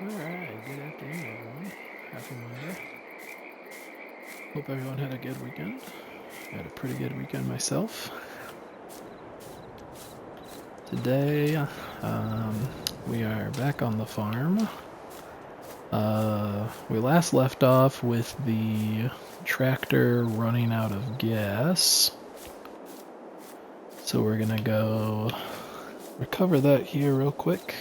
Alright, good afternoon everyone. Happy Monday. Hope everyone had a good weekend. I had a pretty good weekend myself. Today, we are back on the farm. We last left off with the tractor running out of gas. So we're gonna go recover that here real quick.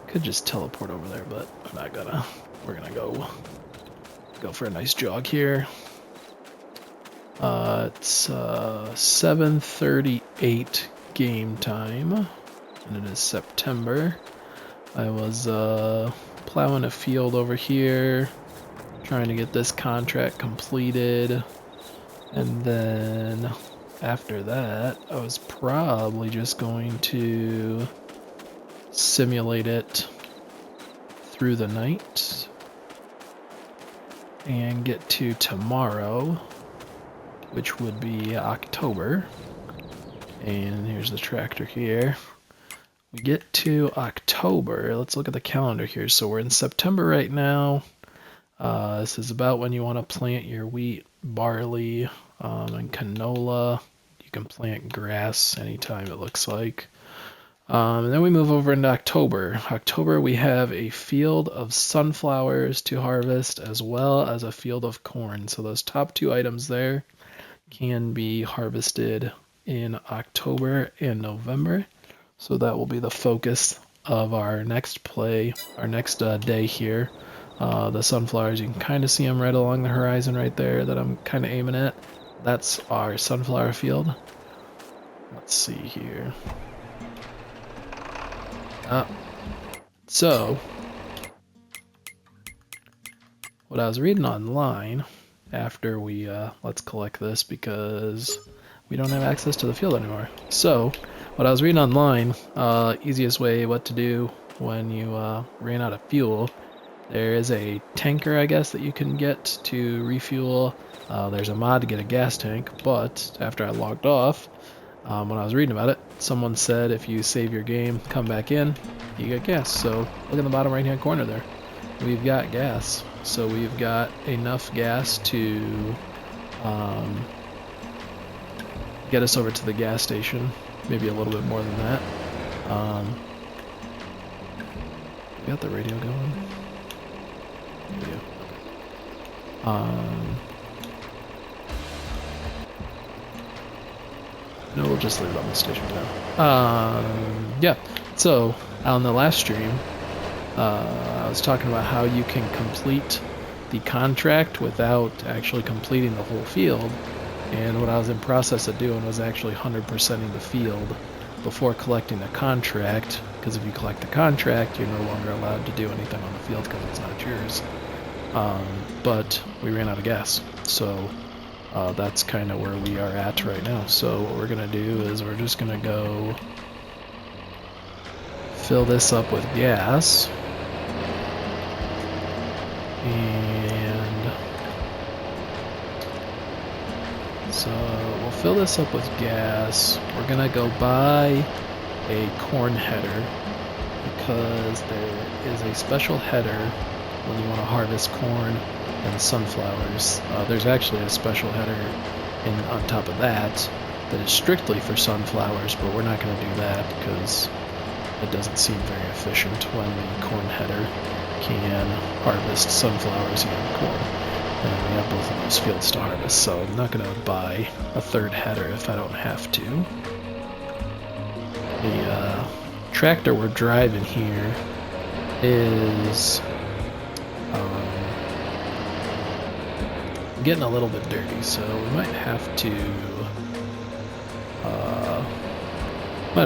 Could just teleport over there, but I'm not gonna. We're gonna go for a nice jog here. It's 7:38 game time, and it is September. I was plowing a field over here, trying to get this contract completed, and then after that, I was probably just going to simulate it through the night and get to tomorrow, which would be October. And here's the tractor here. We get to October. Let's look at the calendar here. So we're in September right now. This is about when you want to plant your wheat, barley, and canola. You can plant grass anytime, it looks like. And then we move over into October. October, we have a field of sunflowers to harvest as well as a field of corn. So those top two items there can be harvested in October and November. So that will be the focus of our next play, our next day here. The sunflowers, you can kind of see them right along the horizon right there that I'm kind of aiming at. That's our sunflower field. Let's see here. So, what I was reading online after we, let's collect this because we don't have access to the field anymore. So, what I was reading online, easiest way what to do when you ran out of fuel, there is a tanker, I guess, that you can get to refuel. There's a mod to get a gas tank, but after I logged off, when I was reading about it, someone said if you save your game, come back in, you get gas. So look in the bottom right hand corner there. We've got gas. So we've got enough gas to get us over to the gas station. Maybe a little bit more than that. We got the radio going. Radio. No, we'll just leave it on the station for now. Yeah, so on the last stream, I was talking about how you can complete the contract without actually completing the whole field. And what I was in process of doing was actually 100%ing the field before collecting the contract, because if you collect the contract, you're no longer allowed to do anything on the field because it's not yours. But we ran out of gas, so that's kind of where we are at right now. So what we're gonna do is we're just gonna go fill this up with gas, and so we'll fill this up with gas. We're gonna go buy a corn header because there is a special header when you want to harvest corn and sunflowers. There's actually a special header on top of that is strictly for sunflowers, but we're not going to do that because it doesn't seem very efficient when the corn header can harvest sunflowers and corn. And we have both of those fields to harvest, so I'm not going to buy a third header if I don't have to. The tractor we're driving here is getting a little bit dirty, so we might have to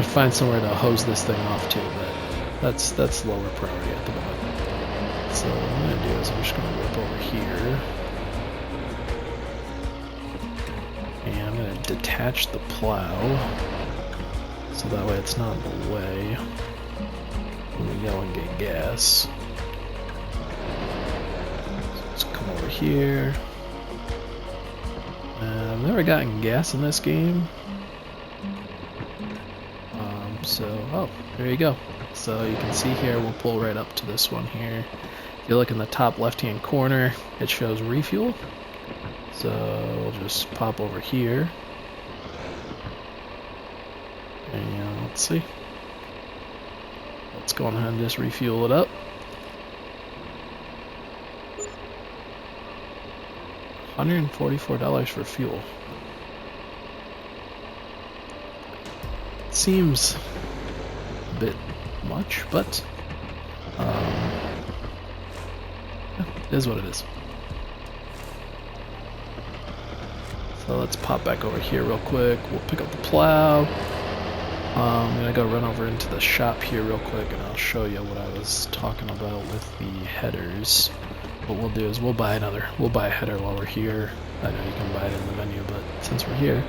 find somewhere to hose this thing off to, but that's lower priority at the moment. So what I'm gonna do is I'm just gonna whip over here, and I'm gonna detach the plow so that way it's not in the way when we go and get gas. So let's come over here. I've never gotten gas in this game, Oh, there you go. So you can see here, we'll pull right up to this one here. If you look in the top left-hand corner, it shows refuel. So we'll just pop over here. And let's see. Let's go ahead and just refuel it up. $144 for fuel. Seems a bit much, but yeah, it is what it is. So let's pop back over here real quick. We'll pick up the plow. I'm gonna go run over into the shop here real quick, and I'll show you what I was talking about with the headers. What we'll do is we'll buy a header while we're here. I know you can buy it in the menu, but since we're here,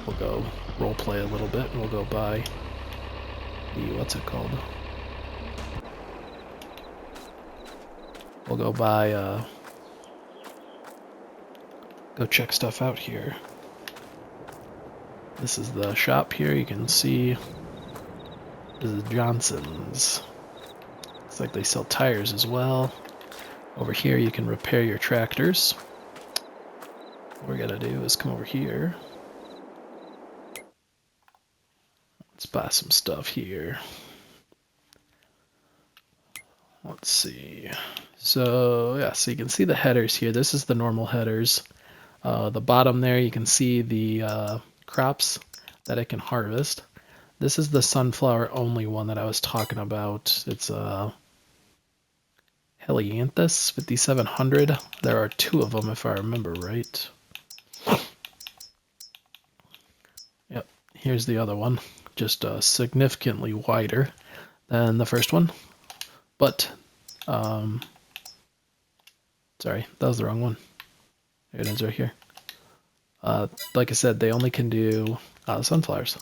we'll go role play a little bit, and we'll go buy the, what's it called? We'll go buy, go check stuff out here. This is the shop here, you can see this is Johnson's. Looks like they sell tires as well. Over here you can repair your tractors. What we're gonna do is come over here. Let's buy some stuff here. Let's see. So yeah, so you can see the headers here. This is the normal headers. The bottom there you can see the crops that it can harvest. This is the sunflower only one that I was talking about. It's Helianthus 5700. There are two of them if I remember right. Yep, here's the other one. Just significantly wider than the first one. But, sorry, that was the wrong one. There it is right here. Like I said, they only can do sunflowers.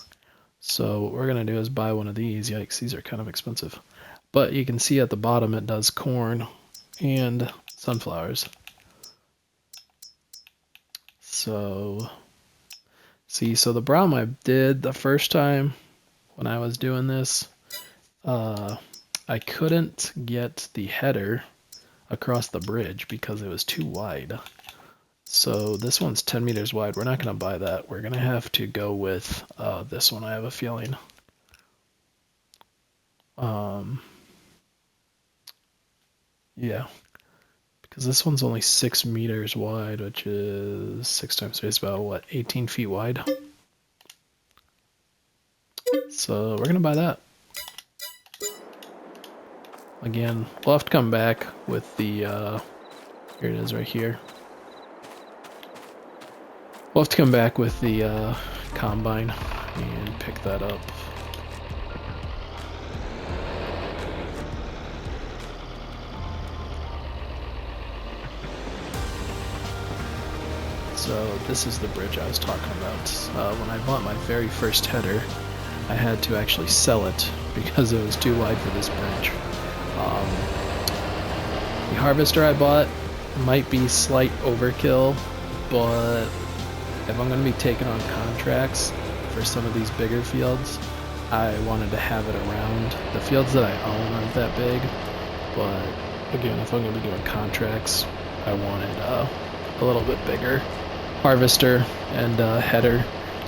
So what we're going to do is buy one of these. Yikes, these are kind of expensive. But you can see at the bottom it does corn and sunflowers. So, see, so the problem I did the first time when I was doing this, I couldn't get the header across the bridge because it was too wide. So this one's 10 meters wide. We're not going to buy that. We're going to have to go with this one, I have a feeling. Yeah, because this one's only 6 meters wide, which is 6 times 3 is about, what, 18 feet wide? So we're going to buy that. Again, we'll have to come back with the, here it is right here. We'll have to come back with the combine and pick that up. So this is the bridge I was talking about. When I bought my very first header, I had to actually sell it because it was too wide for this bridge. The harvester I bought might be slight overkill, but if I'm going to be taking on contracts for some of these bigger fields, I wanted to have it around. The fields that I own aren't that big, but again, if I'm going to be doing contracts, I wanted a little bit bigger harvester and header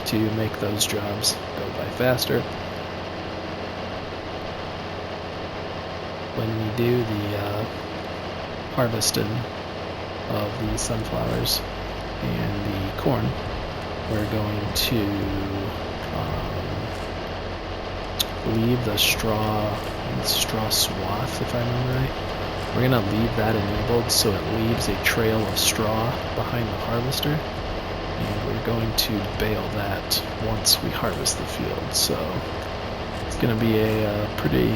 to make those jobs go by faster. When we do the harvesting of the sunflowers and the corn, we're going to leave the straw swath, if I remember right. We're going to leave that enabled so it leaves a trail of straw behind the harvester, and we're going to bale that once we harvest the field. So it's going to be a pretty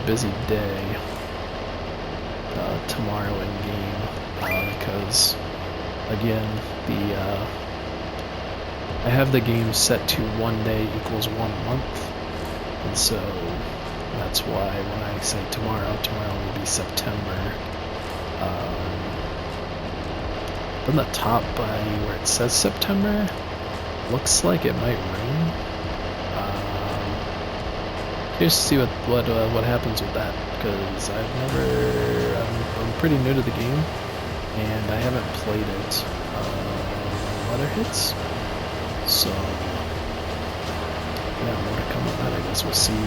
busy day tomorrow in game, because again, I have the game set to 1 day equals 1 month, and so that's why when I say tomorrow will be September. From the top by where it says September, looks like it might rain. Curious to see what happens with that, because I'm pretty new to the game, and I haven't played it. Weather hits, so yeah, more to come on that. I guess we'll see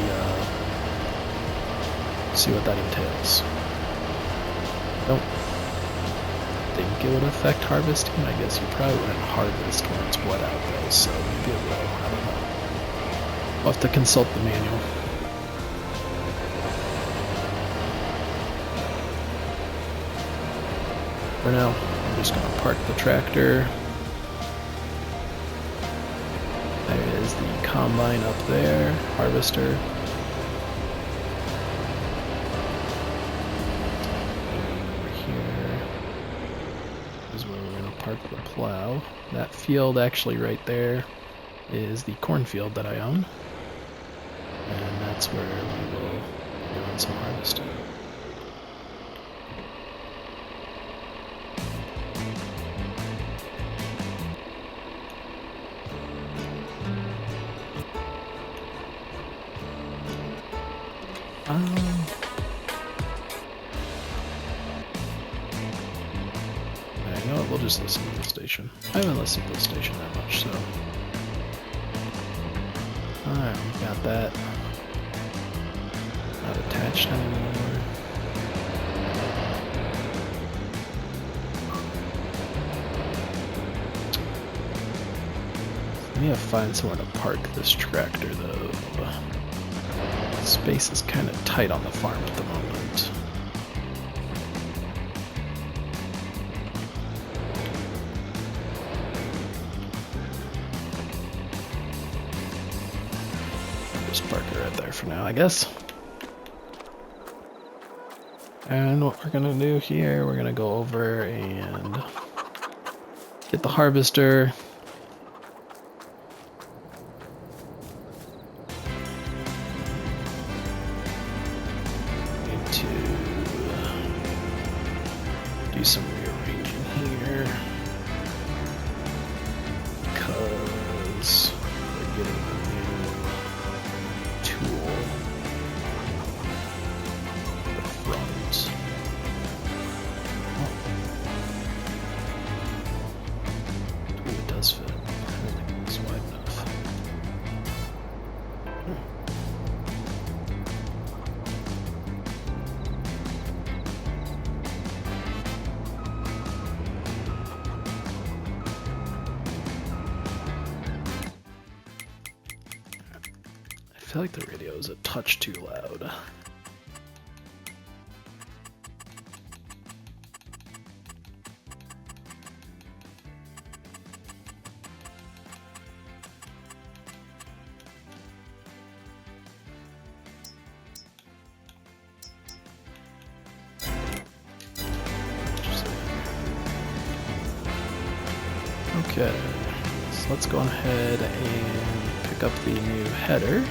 what that entails. Don't think it would affect harvesting. I guess you probably wouldn't harvest when it's wet out though, so maybe it will. I don't know. We'll have to consult the manual. For now, I'm just going to park the tractor. There is the combine up there, harvester. And over here is where we're going to park the plow. That field actually right there is the cornfield that I own. And that's where we will be doing some harvesting. You know what, we'll just listen to the station. I haven't listened to the station that much, so. Alright, we got that. Not attached anymore. I need to find somewhere to park this tractor, though. Space is kind of tight on the farm at the moment. I'll just park it right there for now, I guess. And what we're gonna do here, we're gonna go over and get the harvester. Some rearranging here because we're getting a new tool at the front. Oh, it does fit. I don't think it's wide enough. I feel like the radio is a touch too loud. Okay, so let's go ahead and pick up the new header.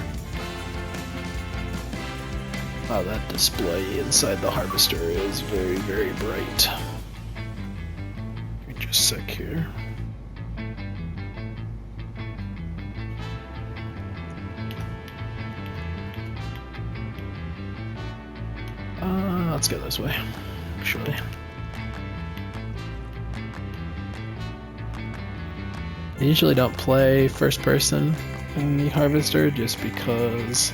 Wow, that display inside the harvester is very, very bright. Let me just sec here. Let's go this way, actually. I usually don't play first person in the harvester just because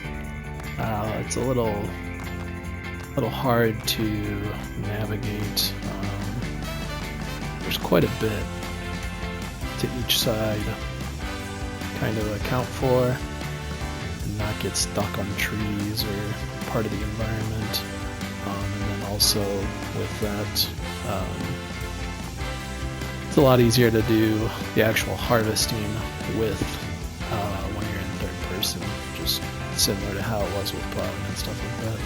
it's a little hard to navigate. There's quite a bit to each side kind of account for and not get stuck on trees or part of the environment. And then also with that, it's a lot easier to do the actual harvesting with when you're in third person, just similar to how it was with plowing and stuff like that.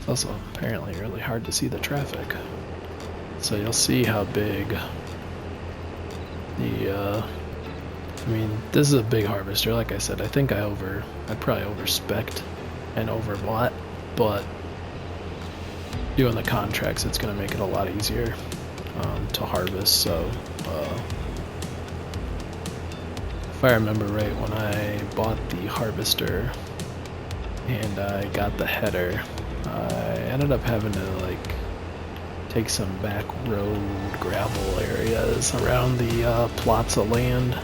It's also apparently really hard to see the traffic. So you'll see how big the, I mean, this is a big harvester. Like I said, I think I probably overspec'd and overbought, but doing the contracts, it's going to make it a lot easier to harvest. So if I remember right, when I bought the harvester and I got the header, I ended up having to like take some back road gravel areas around the plots of land,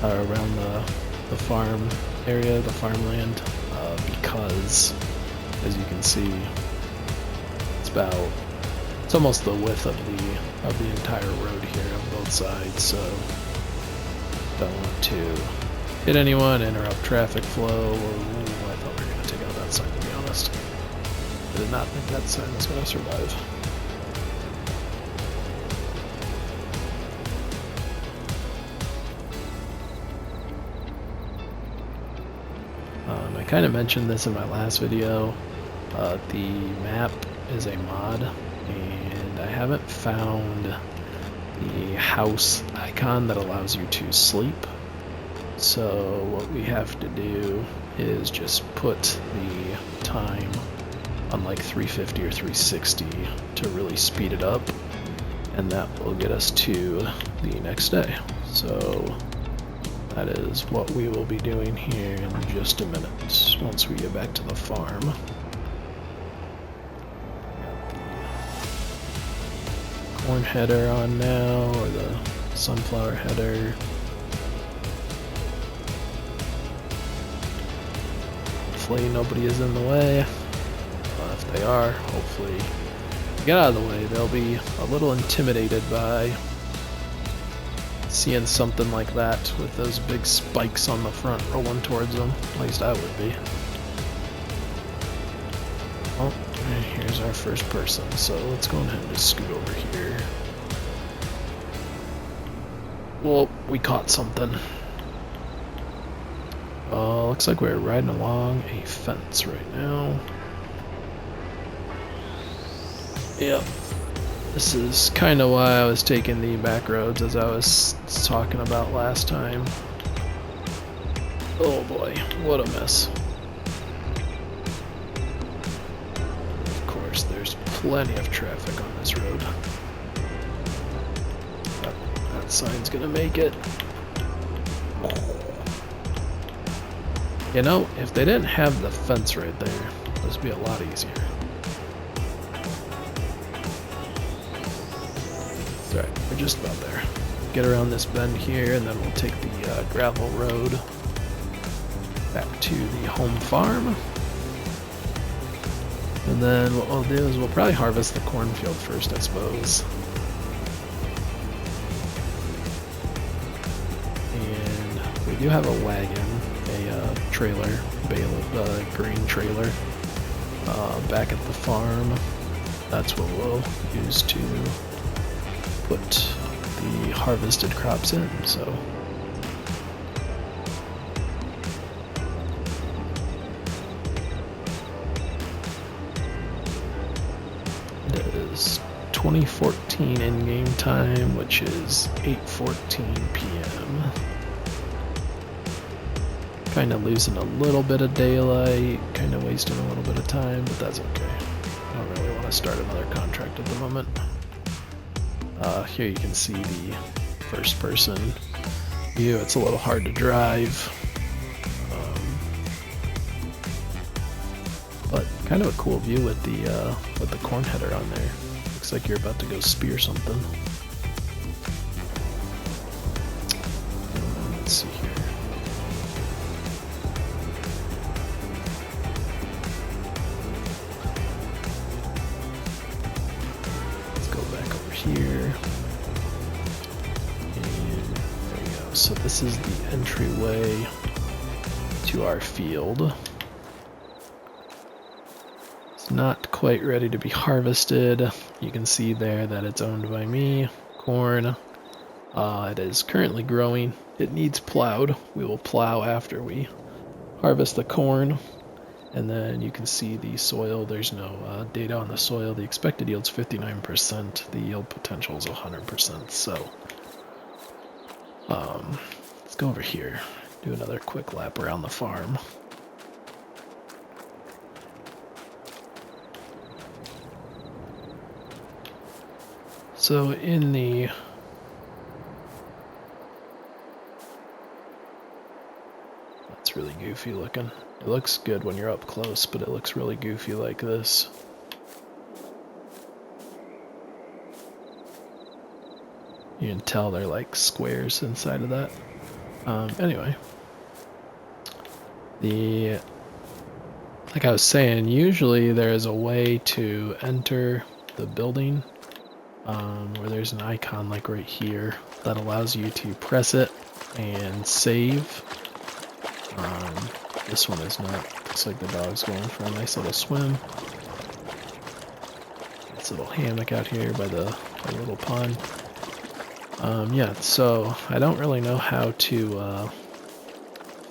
around the farm area, the farmland, because as you can see, it's almost the width of the entire road here on both sides, so don't want to hit anyone, interrupt traffic flow. I thought we were going to take out that sign, to be honest. I did not think that sign was going to survive. I kind of mentioned this in my last video. The map is a mod, and I haven't found the house icon that allows you to sleep. So what we have to do is just put the time on like 350 or 360 to really speed it up, and that will get us to the next day. So that is what we will be doing here in just a minute, once we get back to the farm. Corn header on now, or the sunflower header. Hopefully nobody is in the way. If they are, hopefully get out of the way. They'll be a little intimidated by seeing something like that with those big spikes on the front rolling towards them. At least I would be. Oh, and here's our first person, so let's go ahead and just scoot over here. Well, we caught something. Looks like we're riding along a fence right now. Yep. This is kind of why I was taking the back roads, as I was talking about last time. Oh boy, what a mess. Of course, there's plenty of traffic on this road. That sign's gonna make it. You know, if they didn't have the fence right there, this would be a lot easier. Alright, we're just about there. Get around this bend here, and then we'll take the gravel road back to the home farm. And then what we'll do is we'll probably harvest the cornfield first, I suppose. And we do have a wagon, a trailer, grain trailer, back at the farm. That's what we'll use to put the harvested crops in, so. It is 2014 in-game time, which is 8:14 p.m. Kind of losing a little bit of daylight, kind of wasting a little bit of time, but that's okay. I don't really want to start another contract at the moment. Here you can see the first person view. It's a little hard to drive, but kind of a cool view with the corn header on there. Looks like you're about to go spear something. Let's see here. Let's go back over here. So this is the entryway to our field. It's not quite ready to be harvested. You can see there that it's owned by me. Corn. It is currently growing. It needs plowed. We will plow after we harvest the corn. And then you can see the soil. There's no data on the soil. The expected yield's 59%. The yield potential is 100%. So let's go over here. Do another quick lap around the farm. So in the that's really goofy looking. It looks good when you're up close, but it looks really goofy like this. You can tell they're like squares inside of that. Anyway, like I was saying, usually there is a way to enter the building where there's an icon like right here that allows you to press it and save. This one is not. Looks like the dog's going for a nice little swim. This little hammock out here by the little pond. Yeah, so I don't really know how to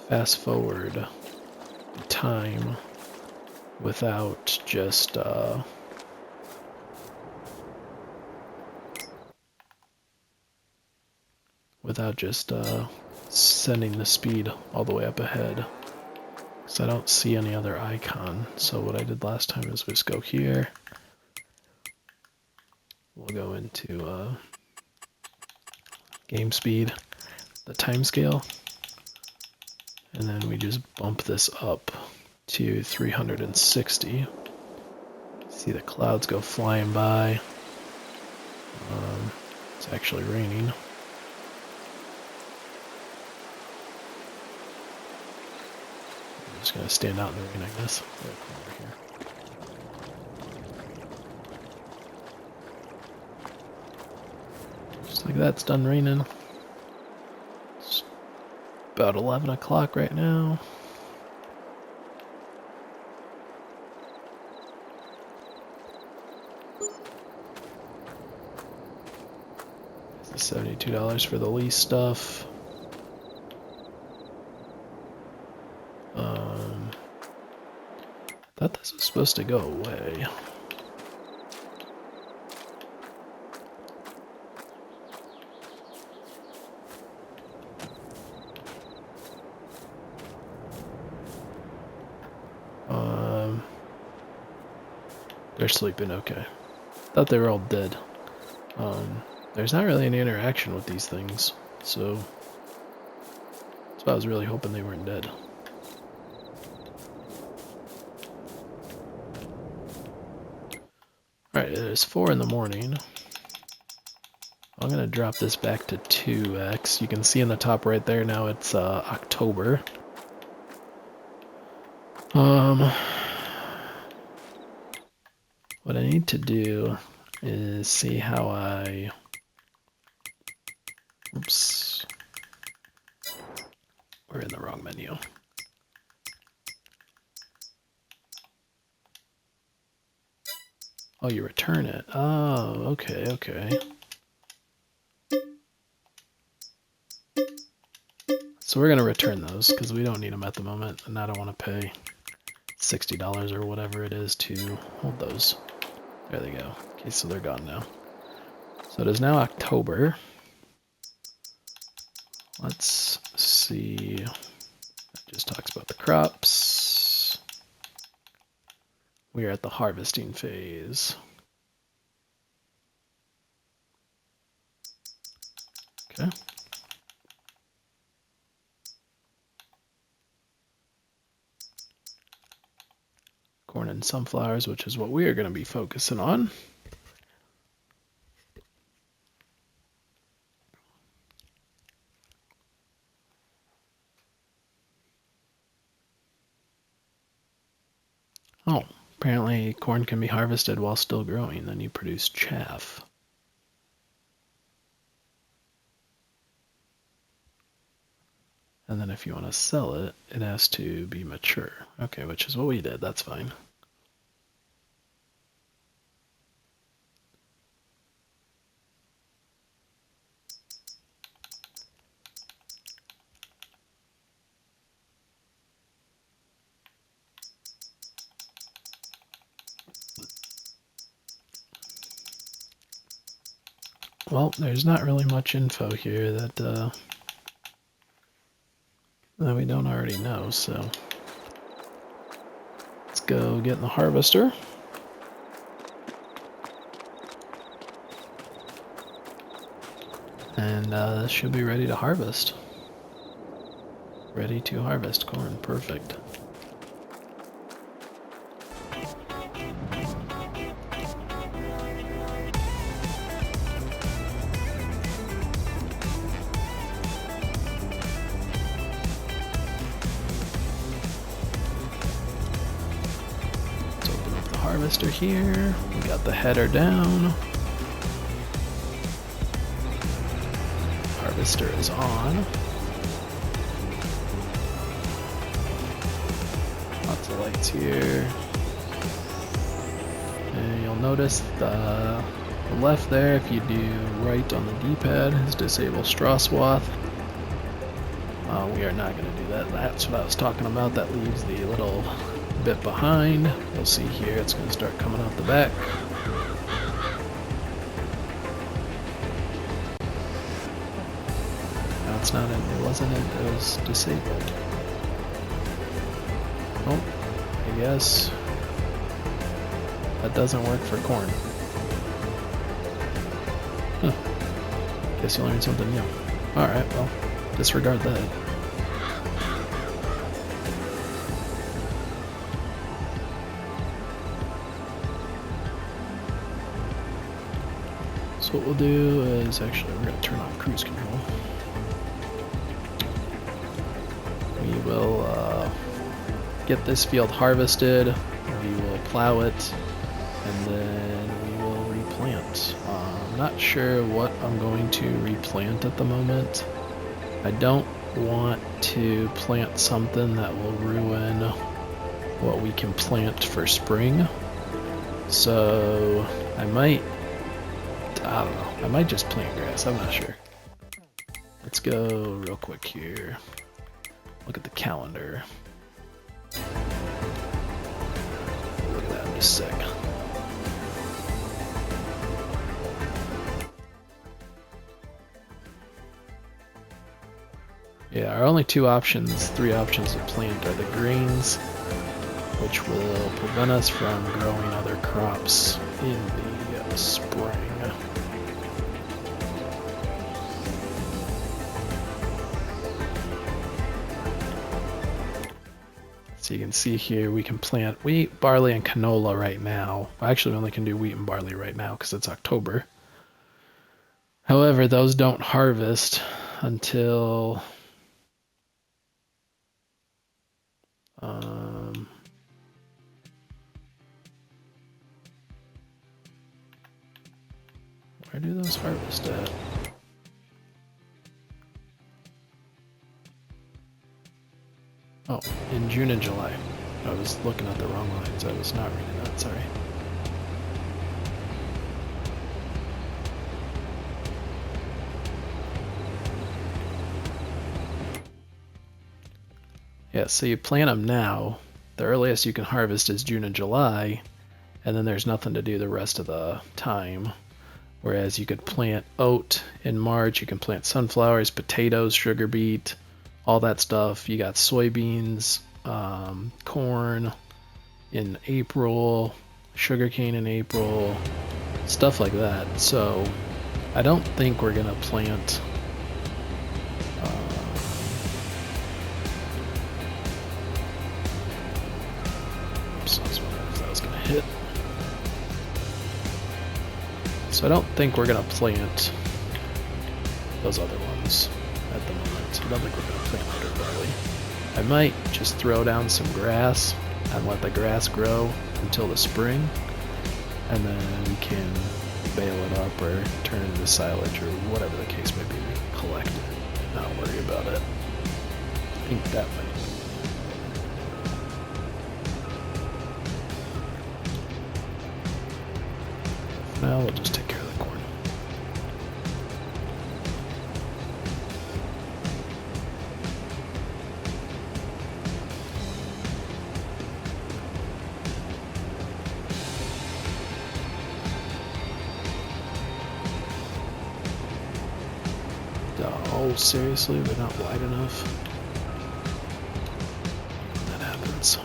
fast forward the time without just sending the speed all the way up ahead. Because I don't see any other icon. So what I did last time is just go here. We'll go into game speed, the time scale, and then we just bump this up to 360. See the clouds go flying by. It's actually raining. I'm just gonna stand out in the rain, I guess. Come over here. Just like that, it's done raining. It's about 11 o'clock right now. It's $72 for the lease stuff. I thought this was supposed to go away. They're sleeping, okay. Thought they were all dead. There's not really any interaction with these things, so that's why I was really hoping they weren't dead. Alright, it is 4 in the morning. I'm going to drop this back to 2x. You can see in the top right there now it's October. What I need to do is see how I... Oops. We're in the wrong menu. Oh, you return it. Oh, okay, okay. So we're going to return those because we don't need them at the moment, and I don't want to pay $60 or whatever it is to hold those. There they go. Okay, so they're gone now. So it is now October. Let's see. It just talks about the crops. We are at the harvesting phase. Okay. Corn and sunflowers, which is what we are going to be focusing on. Oh, apparently corn can be harvested while still growing, then you produce chaff. And then if you want to sell it, it has to be mature. Okay, which is what we did, that's fine. Well, there's not really much info here that we don't already know, so let's go get in the harvester. And she'll be ready to harvest. Ready to harvest corn. Perfect. Let's open up the harvester here. We got the header down. Harvester is on. Lots of lights here. And you'll notice the left there, if you do right on the D-pad, is disable straw swath. We are not going to do that. That's what I was talking about. That leaves the little bit behind. You'll see here it's going to start coming out the back. It's not in, it wasn't in, it was disabled. Oh, I guess that doesn't work for corn. Huh. Guess you learned something new. Alright, well, disregard that. So what we'll do is, actually, we're going to turn off cruise control. We will get this field harvested, we will plow it, and then we will replant. I'm not sure what I'm going to replant at the moment. I don't want to plant something that will ruin what we can plant for spring. So I don't know, I might just plant grass, I'm not sure. Let's go real quick here. Look at the calendar. Look at that in just a sec. Yeah, our only three options to plant are the greens, which will prevent us from growing other crops in the spring. So you can see here we can plant wheat, barley, and canola right now. Well, actually, we only can do wheat and barley right now because it's October. However, those don't harvest until where do those harvest at? Oh, in June and July. I was looking at the wrong lines. I was not reading that, sorry. Yeah, so you plant them now. The earliest you can harvest is June and July, and then there's nothing to do the rest of the time. Whereas you could plant oat in March, you can plant sunflowers, potatoes, sugar beet, all that stuff. You got soybeans, corn in April, sugarcane in April, stuff like that. So I don't think we're gonna plant oops, I was wondering if that was gonna hit. So I don't think we're gonna plant those other ones at the moment. I don't think we're gonna plant under barley. I might just throw down some grass and let the grass grow until the spring, and then we can bale it up or turn it into silage or whatever the case may be. We can collect it and not worry about it. I think that might be. Now we'll just take care of the corn. Oh, seriously? They're not wide enough? That happens.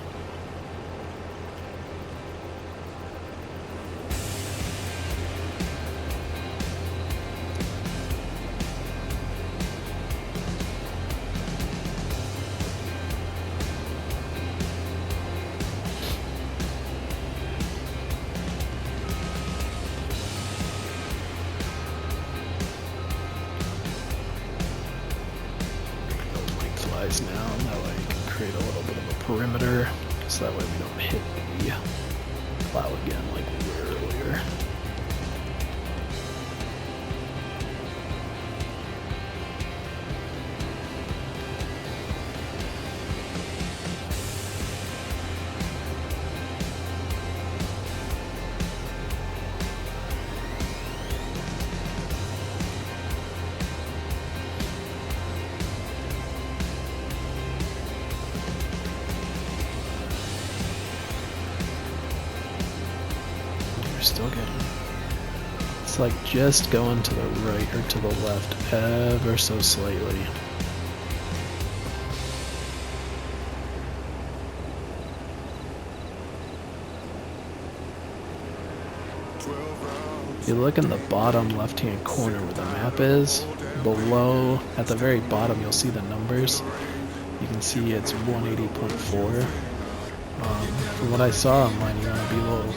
Now, and that way you can create a little bit of a perimeter, so that way we don't hit the plow again like we were earlier. Still getting, it's like just going to the right or to the left ever so slightly. If you look in the bottom left hand corner where the map is, below at the very bottom you'll see the numbers. You can see it's 180.4. From what I saw online, you want to be a little,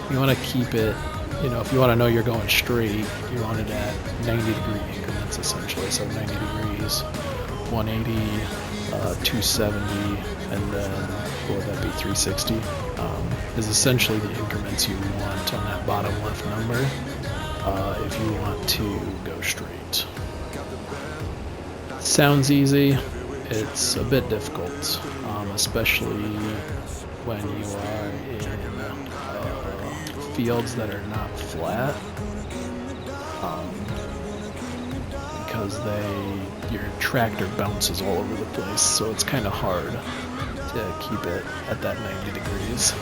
you want to keep it, you know, if you want to know you're going straight, you want it at 90-degree increments essentially. So 90 degrees, 180, 270, and then what would that be, 360? Is essentially the increments you want on that bottom left number if you want to go straight. Sounds easy. It's a bit difficult, especially when you are in fields that are not flat, because your tractor bounces all over the place, so it's kind of hard to keep it at that 90 degrees.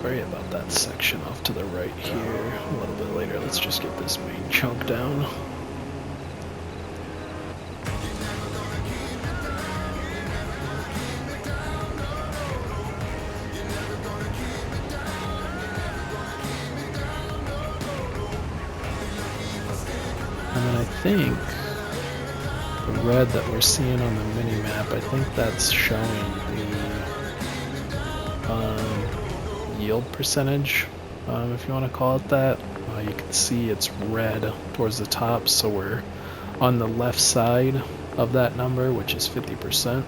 Worry about that section off to the right here a little bit later. Let's just get this main chunk down. And then I think the red that we're seeing on the mini map, I think that's showing the yield percentage, if you want to call it that. You can see it's red towards the top, so we're on the left side of that number, which is 50%.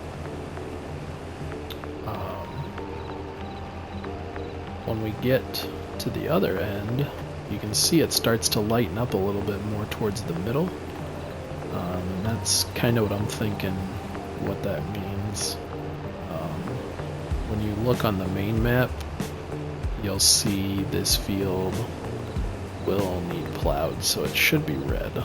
When we get to the other end, you can see it starts to lighten up a little bit more towards the middle, and that's kind of what I'm thinking what that means. When you look on the main map, you'll see this field will need plowed, so it should be red.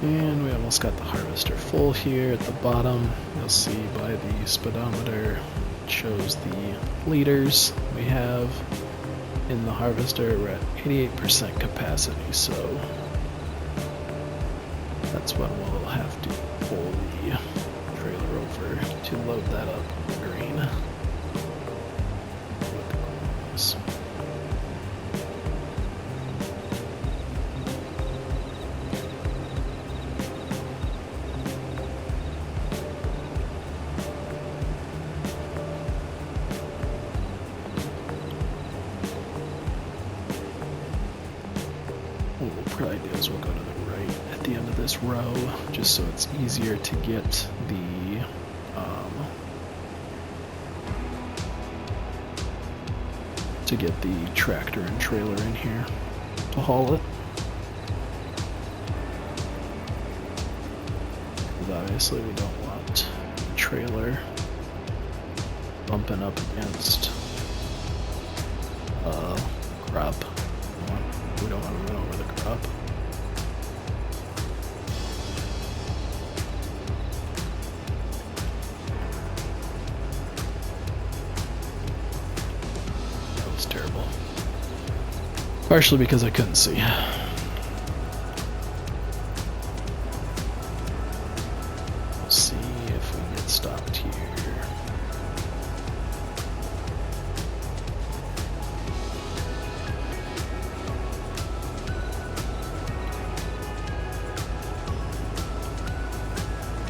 And we almost got the harvester full here at the bottom. You'll see by the speedometer it shows the liters we have in the harvester. We're at 88% capacity, so that's when we'll have to pull the trailer over to load that up with the grain. With the corns. What we'll probably do is we'll go to the right at the end of this row, just so it's easier to get the tractor and trailer in here to haul it. Because obviously we don't want the trailer bumping up against crop. We don't want to run over the crop. That was terrible. Partially because I couldn't see. We'll see if we get stopped here.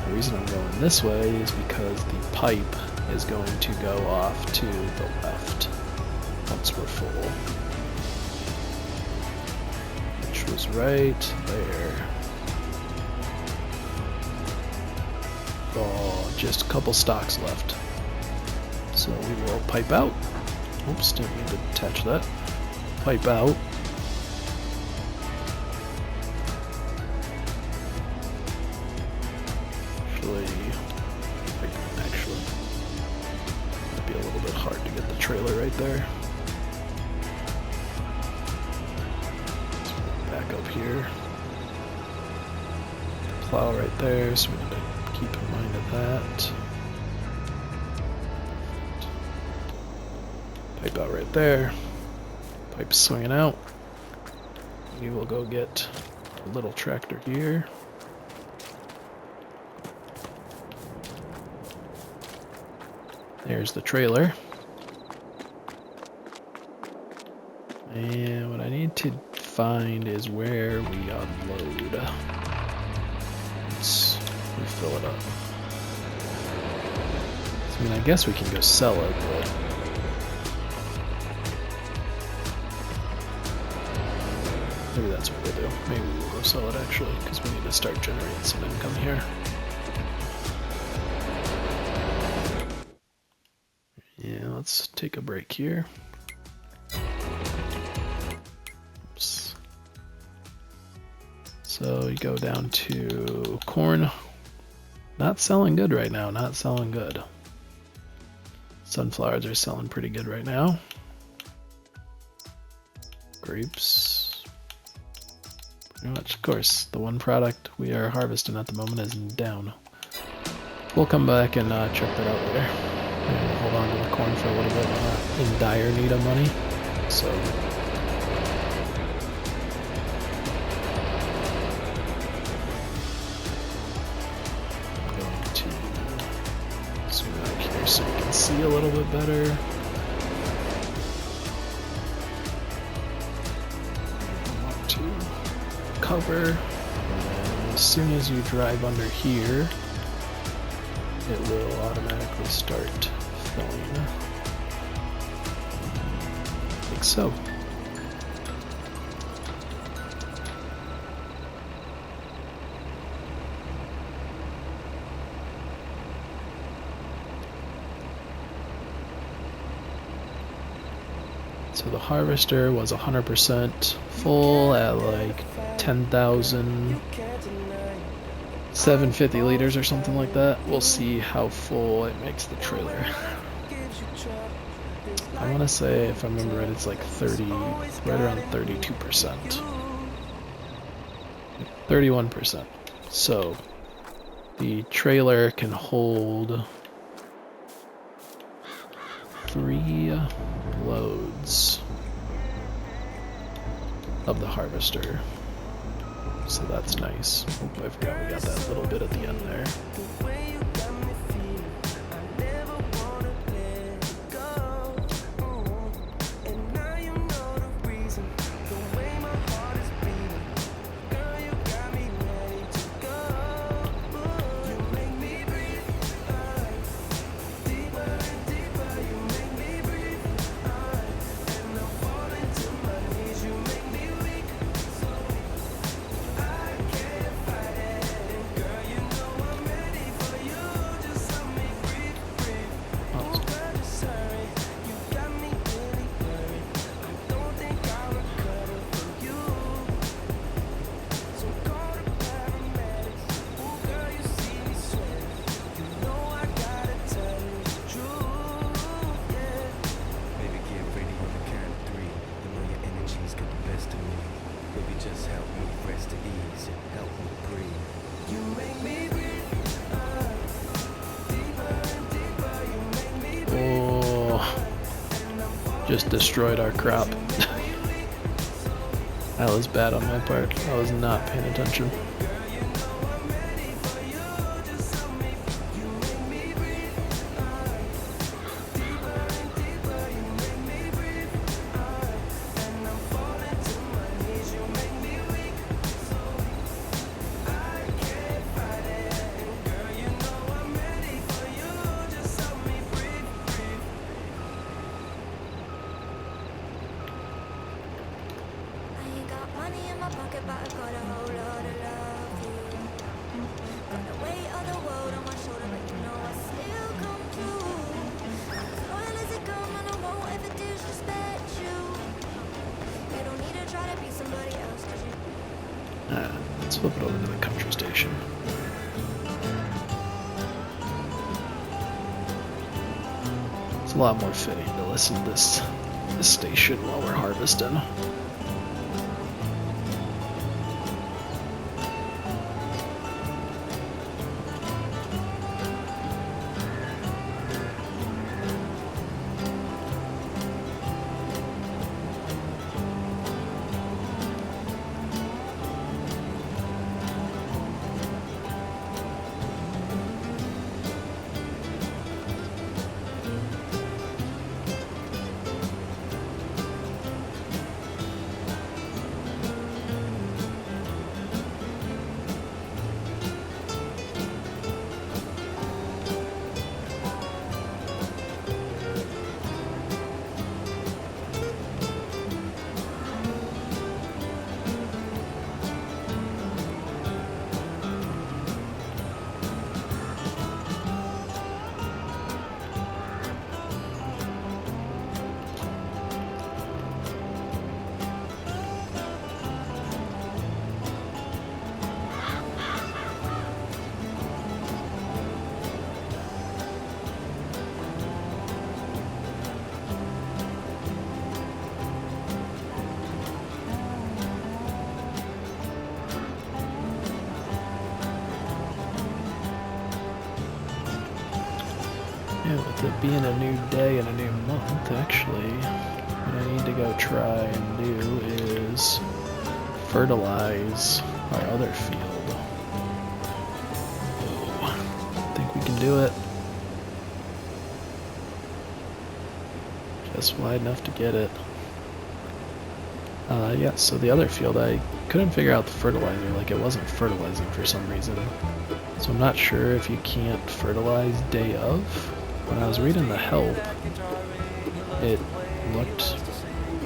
The reason I'm going this way is because the pipe is going to go off to the left once we're full. Which was right there. Oh, just a couple stalks left. So we will pipe out. Oops, didn't mean to attach that. Pipe out. Actually, might be a little bit hard to get the trailer right there. So back up here. Plow right there, so we need to keep in mind of that. Pipe out right there. Pipe swinging out. We will go get a little tractor here. There's the trailer. And what I need to find is where we unload. Once we fill it up. I mean, I guess we can go sell it, but maybe that's what we'll do. Maybe we'll go sell it actually, because we need to start generating some income here. Yeah, let's take a break here. Oops. So you go down to corn. Not selling good right now, not selling good. Sunflowers are selling pretty good right now. Grapes. Pretty much, of course, the one product we are harvesting at the moment is down. We'll come back and check that out later. And we'll hold on to the corn for a little bit. We're not in dire need of money, so I'm going to zoom out here so you can see a little bit better. I want to cover, and as soon as you drive under here, it will automatically start filling. Like so. So the harvester was 100% full at like 10,750 liters or something like that. We'll see how full it makes the trailer. I want to say, if I remember right, it's like 30, right around 32%. 31%. So the trailer can hold 3 loads of the harvester. So that's nice. Oh, I forgot we got that little bit at the end there. Just destroyed our crop. That was bad on my part. I was not paying attention. Let's flip it over to the country station. It's a lot more fitting to listen to this station while we're harvesting. Yeah, with it being a new day and a new month, actually, what I need to go try and do is fertilize our other field. Oh, I think we can do it. Just wide enough to get it. Yeah, so the other field, I couldn't figure out the fertilizer, like it wasn't fertilizing for some reason. So I'm not sure if you can't fertilize day of. When I was reading the help, it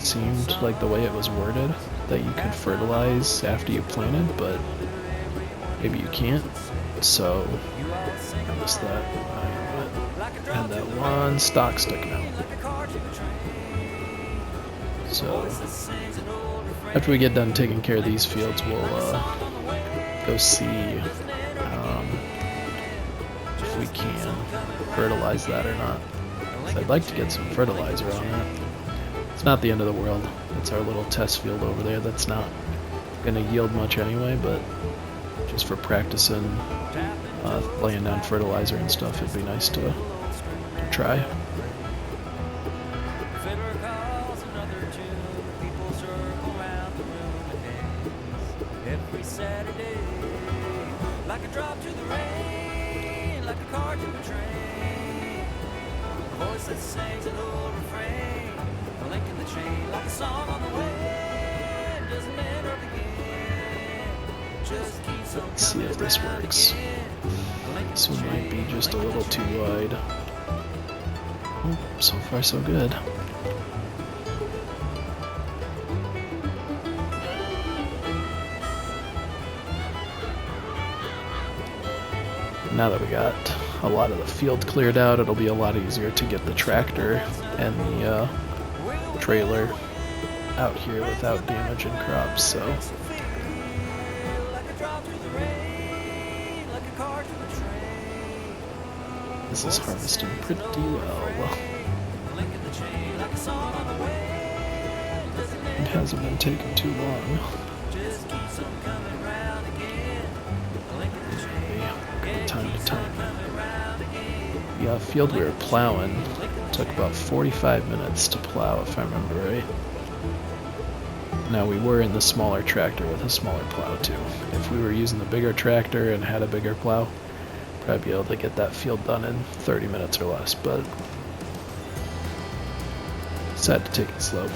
seemed like the way it was worded, that you could fertilize after you planted, but maybe you can't. So I missed that. I had that one stalk sticking out. So after we get done taking care of these fields, we'll go see if we can fertilize that or not. So I'd like to get some fertilizer on that. It's not the end of the world. It's our little test field over there that's not going to yield much anyway, but just for practicing laying down fertilizer and stuff. It'd be nice to try. Every Saturday, like a drop to the rain, like a car to a train. A voice that sings an old refrain, a link in the chain, like a song on the way. Doesn't end or begin, just keeps on. Let's see if this works. This one might be just a little too wide. Oh, so far so good. Now that we got a lot of the field cleared out, it'll be a lot easier to get the tractor and the trailer out here without damaging crops, so. This is harvesting pretty well. It hasn't been taking too long. Time to time. The field we were plowing took about 45 minutes to plow, if I remember right. Now we were in the smaller tractor with a smaller plow too. If we were using the bigger tractor and had a bigger plow, probably be able to get that field done in 30 minutes or less, but decided to take it slow.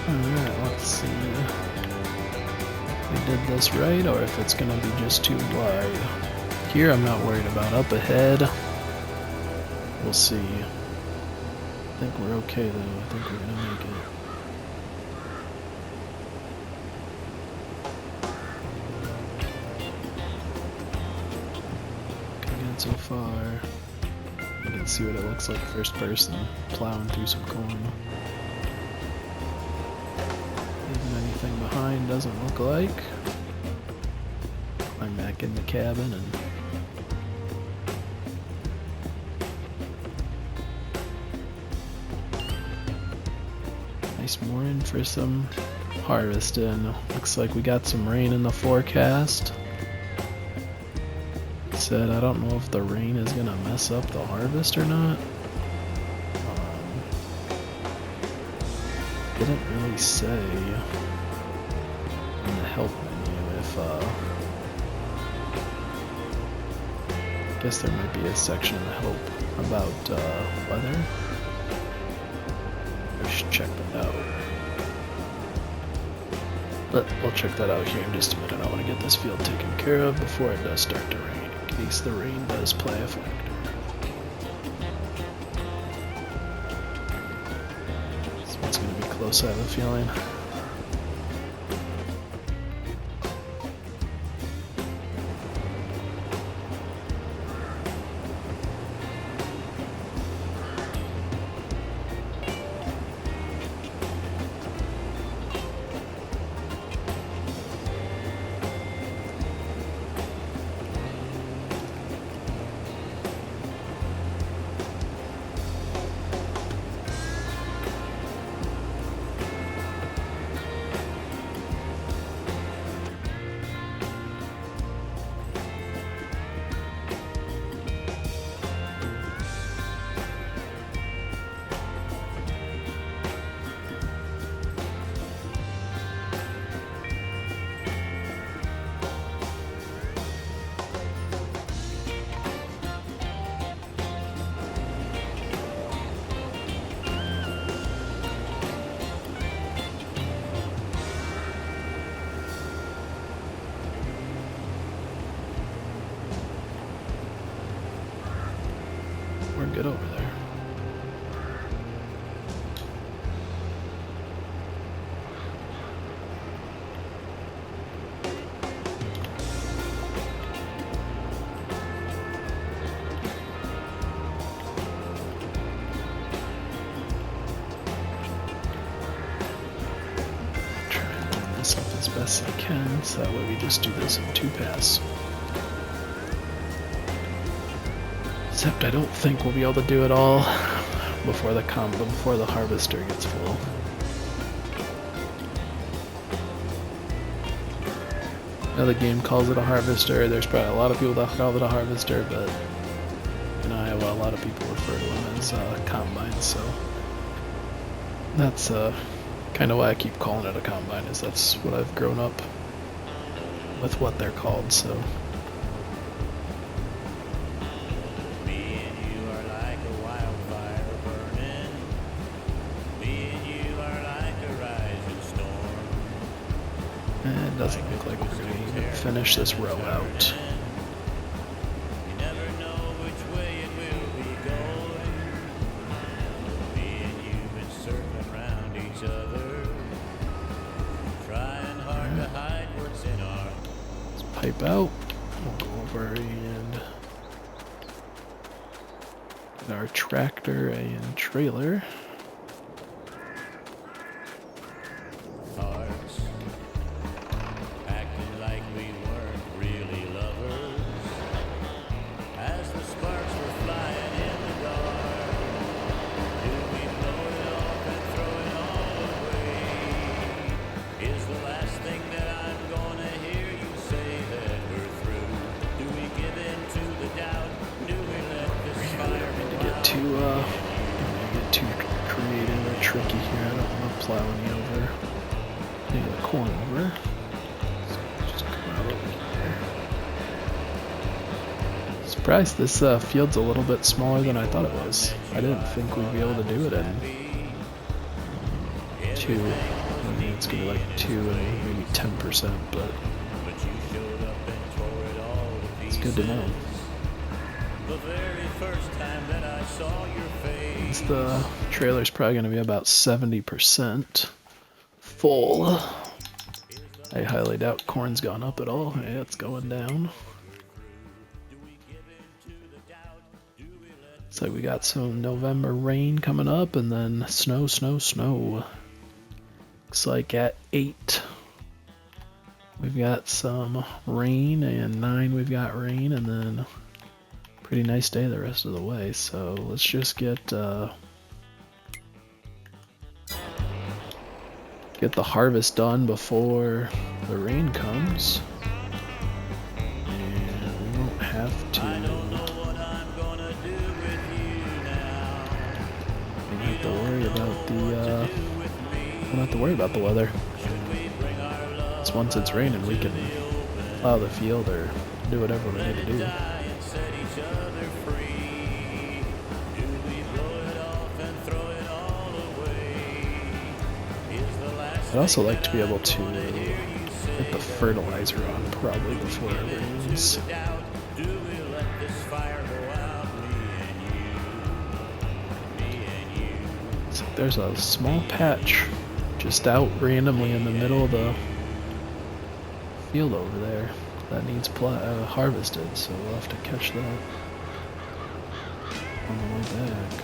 Alright, let's see if we did this right or if it's gonna be just too wide. Here I'm not worried about. Up ahead, we'll see. I think we're okay though. I think we're gonna make it. Good so far. You can see what it looks like first person plowing through some corn. fine, doesn't look like. I'm back in the cabin and nice morning for some harvesting. Looks like we got some rain in the forecast. Said I don't know if the rain is gonna mess up the harvest or not. Didn't really say in the help menu if I guess there might be a section in the help about weather. I should check that out. But we'll check that out here in just a minute. I want to get this field taken care of before it does start to rain, in case the rain does play a factor. This one's going to be close, I have a feeling. We're good over there. Try and line this up as best I can, so that way we just do this in 2 passes. Except I don't think we'll be able to do it all before the harvester gets full. Now the game calls it a harvester. There's probably a lot of people that call it a harvester, but in Iowa a lot of people refer to them as combines. So that's kind of why I keep calling it a combine. Is that's what I've grown up with what they're called. So. It doesn't look like we're going to even finish this row out. Let's pipe out. We'll go over and get our tractor and trailer. Too creative or tricky here. I don't want to plow any over. Any of the corn over. So just come out over here. Surprised this field's a little bit smaller than I thought it was. I didn't think we'd be able to do it in 2. I mean, it's gonna be like 2 and maybe 10%, but it's good to know. The very first time that I saw your face. The trailer's probably going to be about 70% full. I highly doubt corn's gone up at all. Yeah, it's going down. Looks like we got some November rain coming up and then snow. Looks like at 8 we've got some rain, and 9 we've got rain, and then pretty nice day the rest of the way. So let's just get the harvest done before the rain comes, and we won't have to. We don't have to worry about the. We don't have to worry about the weather. It's once it's raining, we can plow the field or do whatever we need to do. I'd also like to be able to get the fertilizer on probably before it rains. So there's a small patch just out randomly in the middle of the field over there that needs harvested, so we'll have to catch that on the way back.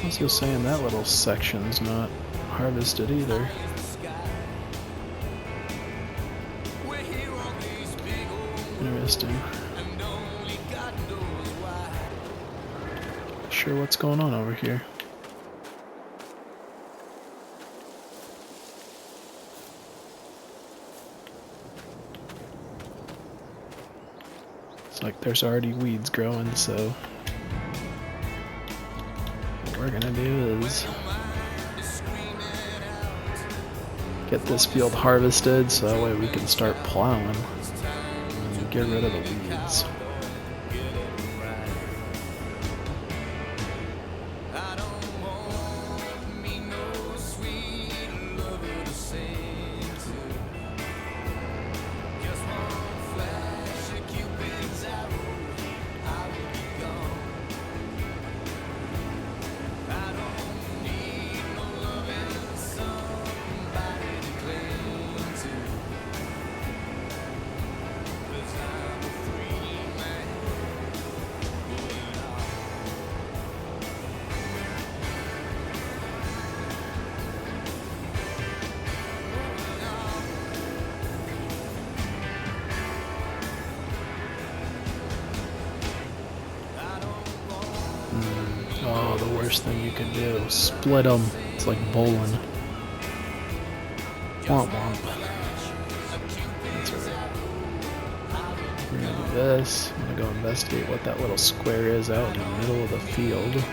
Also saying that little section's not harvested either. Interesting. Not sure what's going on over here. It's like there's already weeds growing, so what we're gonna do is get this field harvested so that way we can start plowing and get rid of the weeds. Oh, the worst thing you could do. Split them. It's like bowling. Womp womp. That's alright. We're gonna do this. I'm gonna go investigate what that little square is out in the middle of the field.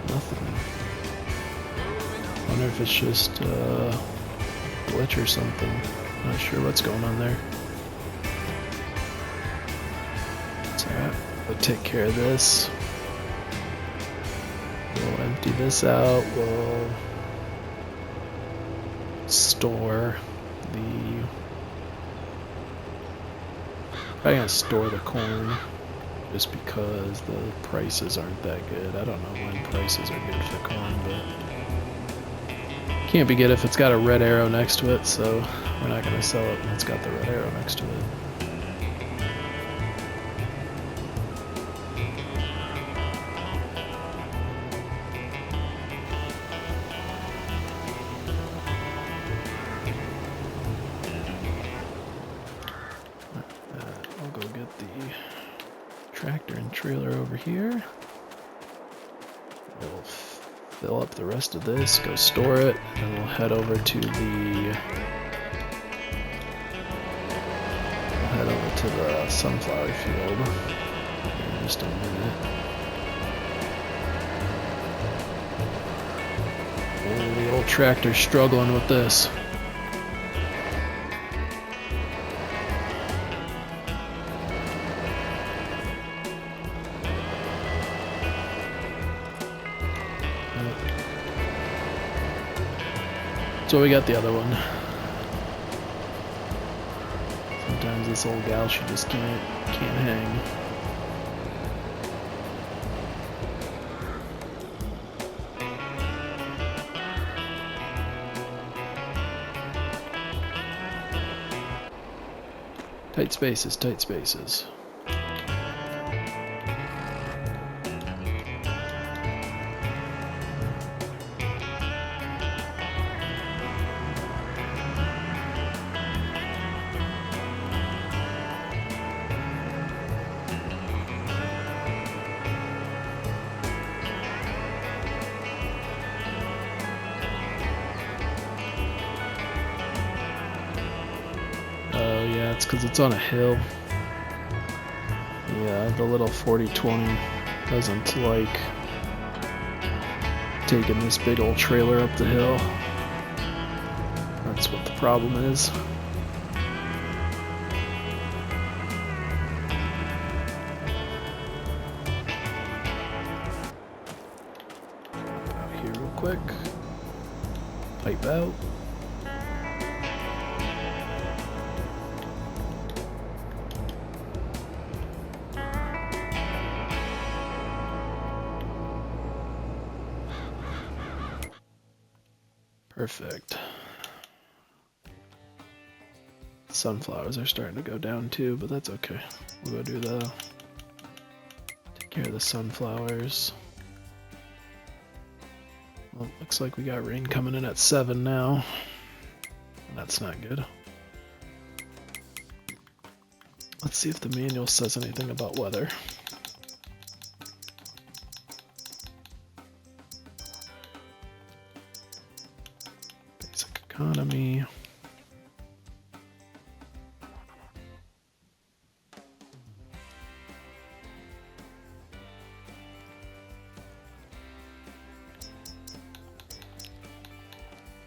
Nothing. Wonder if it's just a glitch or something. Not sure what's going on there. It's alright. We'll take care of this. We'll empty this out. We'll store the. I'm gonna store the corn. Just because the prices aren't that good. I don't know when prices are good for corn, but can't be good if it's got a red arrow next to it, so we're not going to sell it when it's got the red arrow next to it. trailer over here. We'll fill up the rest of this, go store it, and we'll head over to the sunflower field in just a minute. Oh, the old tractor's struggling with this. So we got the other one. Sometimes this old gal, she just can't hang. Tight spaces, tight spaces. It's because it's on a hill. Yeah, the little 4020 doesn't like taking this big old trailer up the hill. That's what the problem is. Out here real quick. Pipe out. Perfect. Sunflowers are starting to go down too, but that's okay. We'll go take care of the sunflowers. Well, looks like we got rain coming in at 7 now. That's not good. Let's see if the manual says anything about weather. Economy.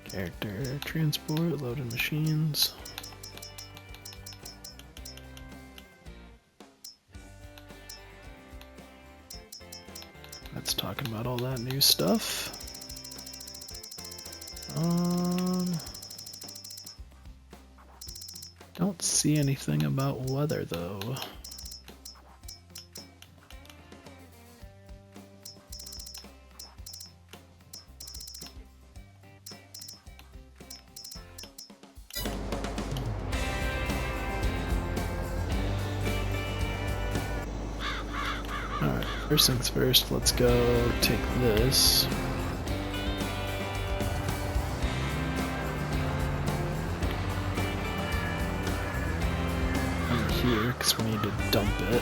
Character, transport, loaded machines. That's talking about all that new stuff. Don't see anything about weather though. Alright, first things first, let's go take this. Here, because we need to dump it.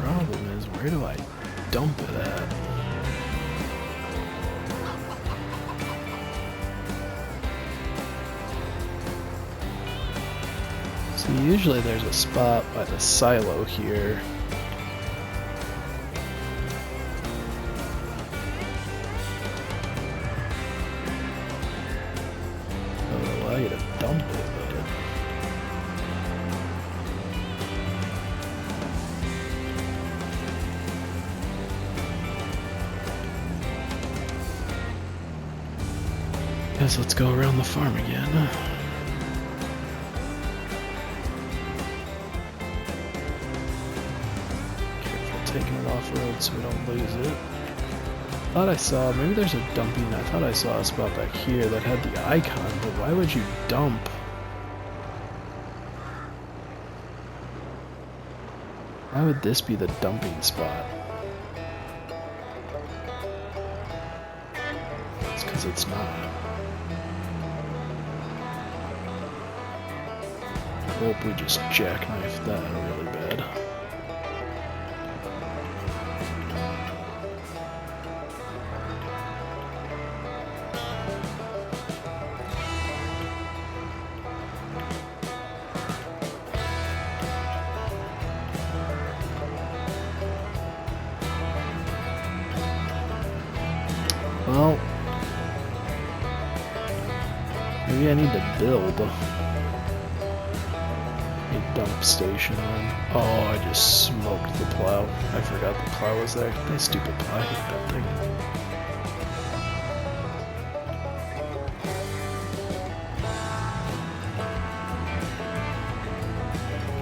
Problem is, where do I dump it at? Usually there's a spot by the silo here. That would allow you to dump it, but... Guess let's go around the farm again. Taking it off-road so we don't lose it. thought I saw, maybe there's a dumping, I thought I saw a spot back here that had the icon, but why would you dump? Why would this be the dumping spot? It's because it's not. I hope we just jackknife that really bad. Well, maybe I need to build a dump station then. Oh, I just smoked the plow. I forgot the plow was there. That stupid plow, I hate that thing.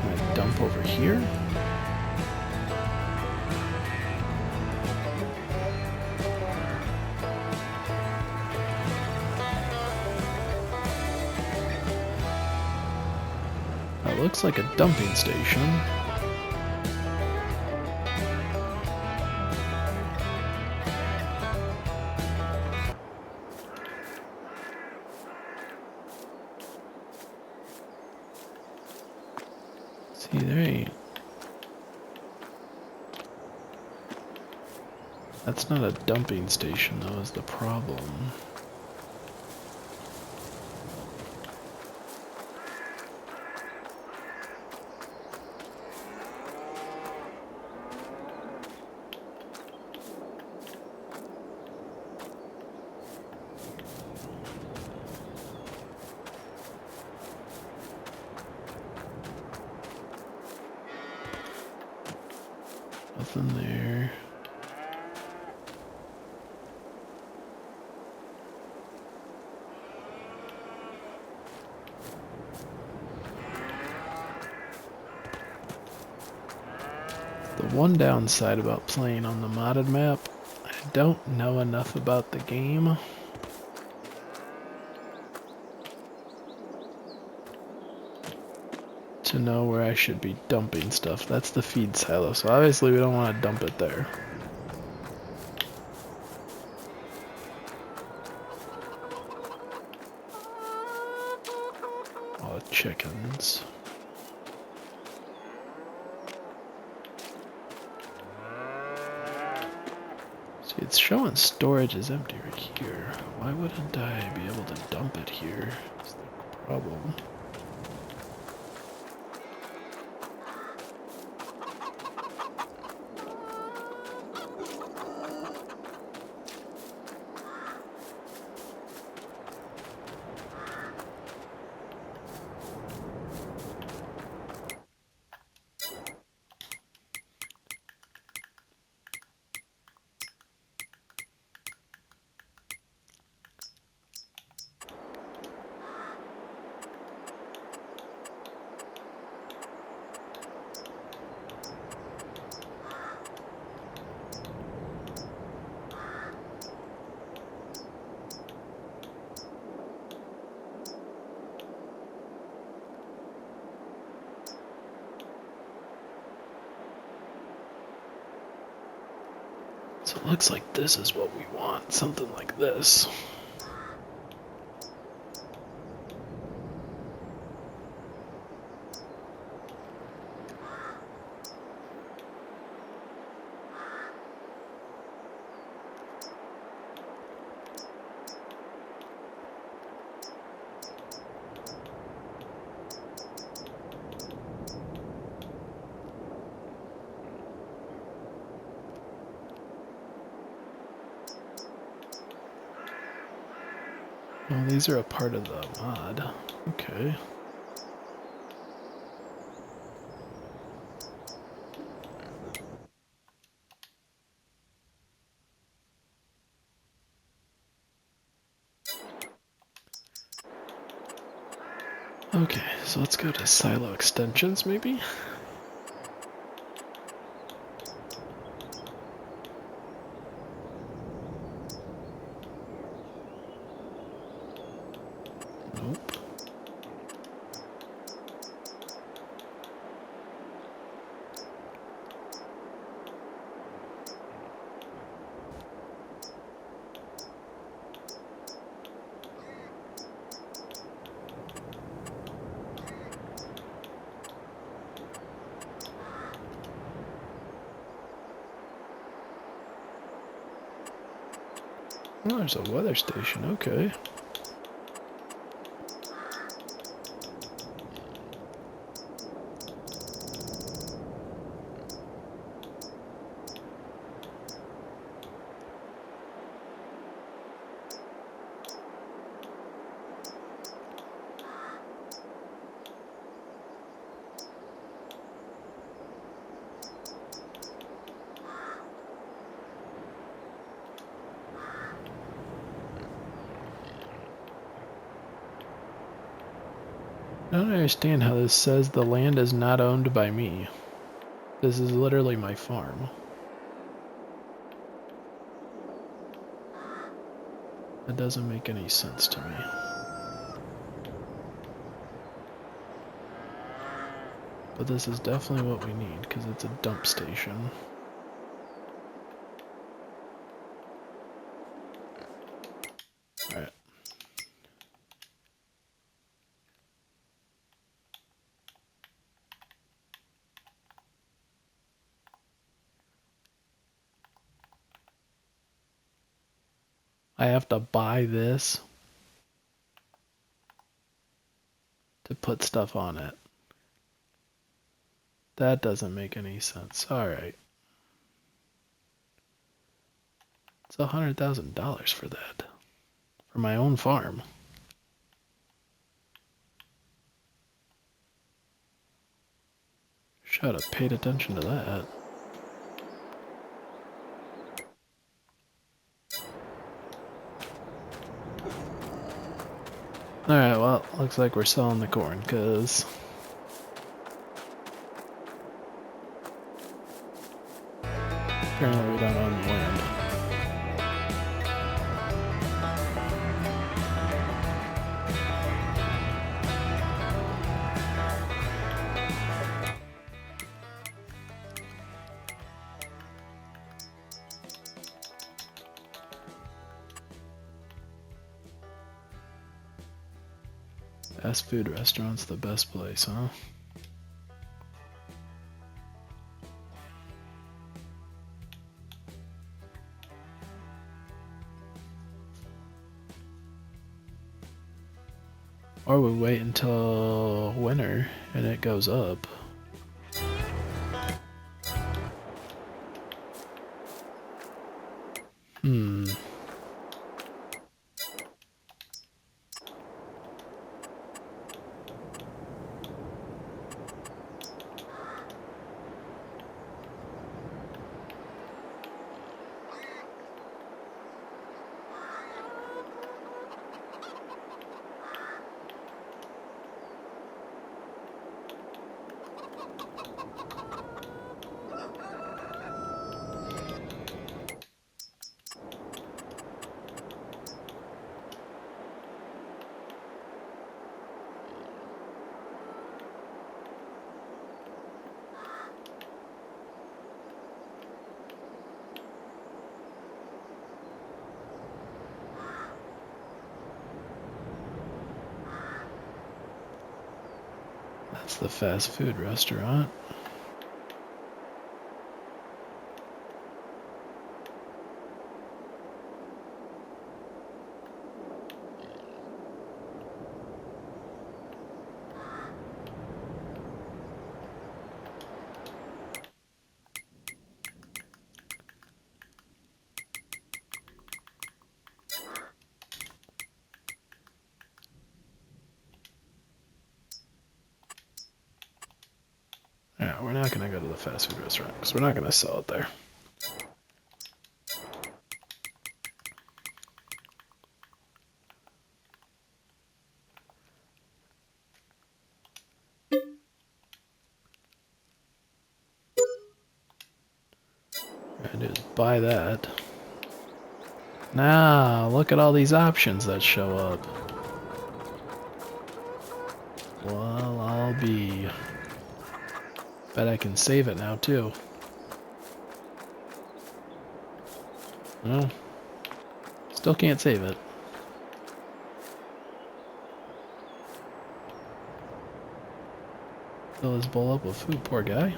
Can I dump over here? That looks like a dumping station. See, there ain't. That's not a dumping station, though, is the problem. Nothing there. The one downside about playing on the modded map, I don't know enough about the game. To know where I should be dumping stuff. That's the feed silo, so obviously we don't want to dump it there. All the chickens. See, it's showing storage is empty right here. Why wouldn't I be able to dump it here? That's the problem. So it looks like this is what we want, something like this. Oh, these are a part of the mod. Okay. Okay, so let's go to silo extensions, maybe? Oh, there's a weather station, okay. I don't understand how this says the land is not owned by me. This is literally my farm. That doesn't make any sense to me. But this is definitely what we need, because it's a dump station. Alright. I have to buy this to put stuff on it. That doesn't make any sense. Alright. It's $100,000 for that. For my own farm. Should have paid attention to that. Alright, well, looks like we're selling the corn, because apparently we don't own the land. Fast food restaurant's the best place, huh? Or we wait until winter and it goes up. That's the fast food restaurant. Yeah, we're not gonna go to the fast food restaurant because we're not gonna sell it there. I do is buy that. Now, look at all these options that show up. Well, I'll be. Bet I can save it now, too. No. Still can't save it. Fill his bowl up with food, poor guy.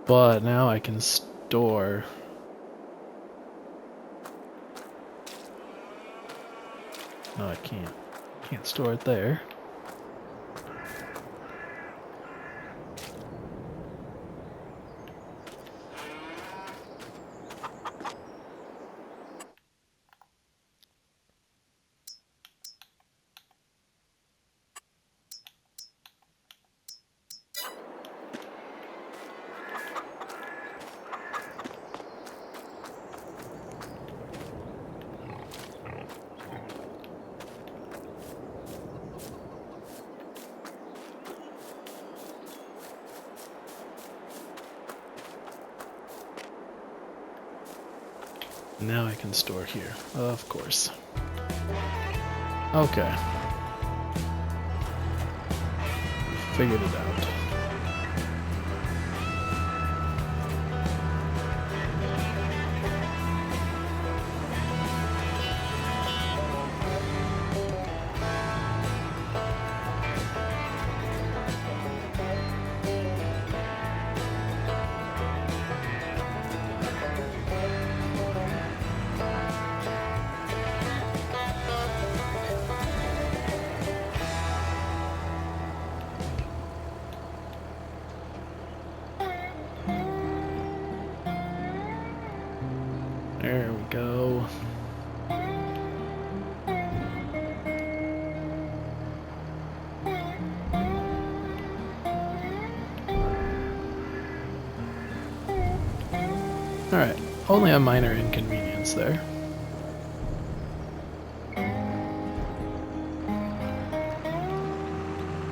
But now I can store. No, I can't. Can't store it there. Now I can store here, of course. Okay. Figured it out. There we go. Alright, only a minor inconvenience there.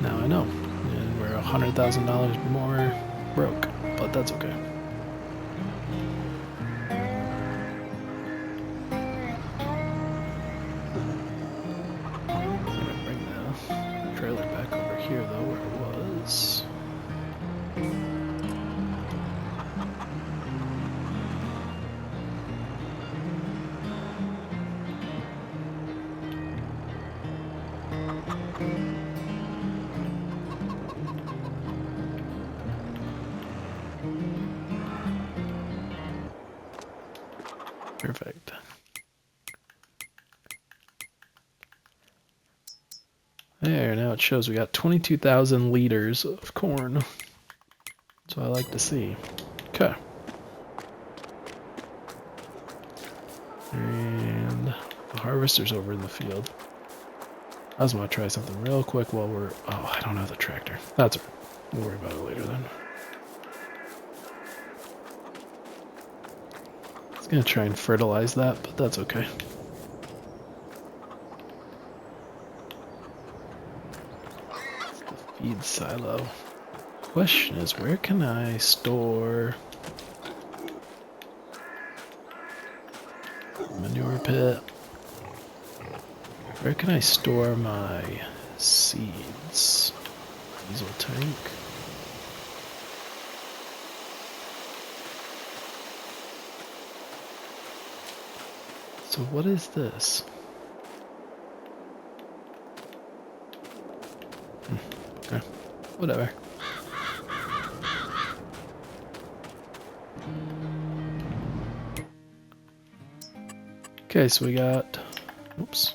Now I know. And we're $100,000 more broke, but that's okay. I'm gonna bring the trailer back over here though, where it was. Perfect. There, now it shows we got 22,000 liters of corn. That's what I like to see. Okay. And the harvester's over in the field. I just want to try something real quick while we're... Oh, I don't have the tractor. That's all right. We'll worry about it later then. I was going to try and fertilize that, but that's okay. It's the feed silo. Question is, where can I store... manure pit? Where can I store my seeds? Diesel tank. So what is this? Okay, whatever. Okay, so we got... Oops.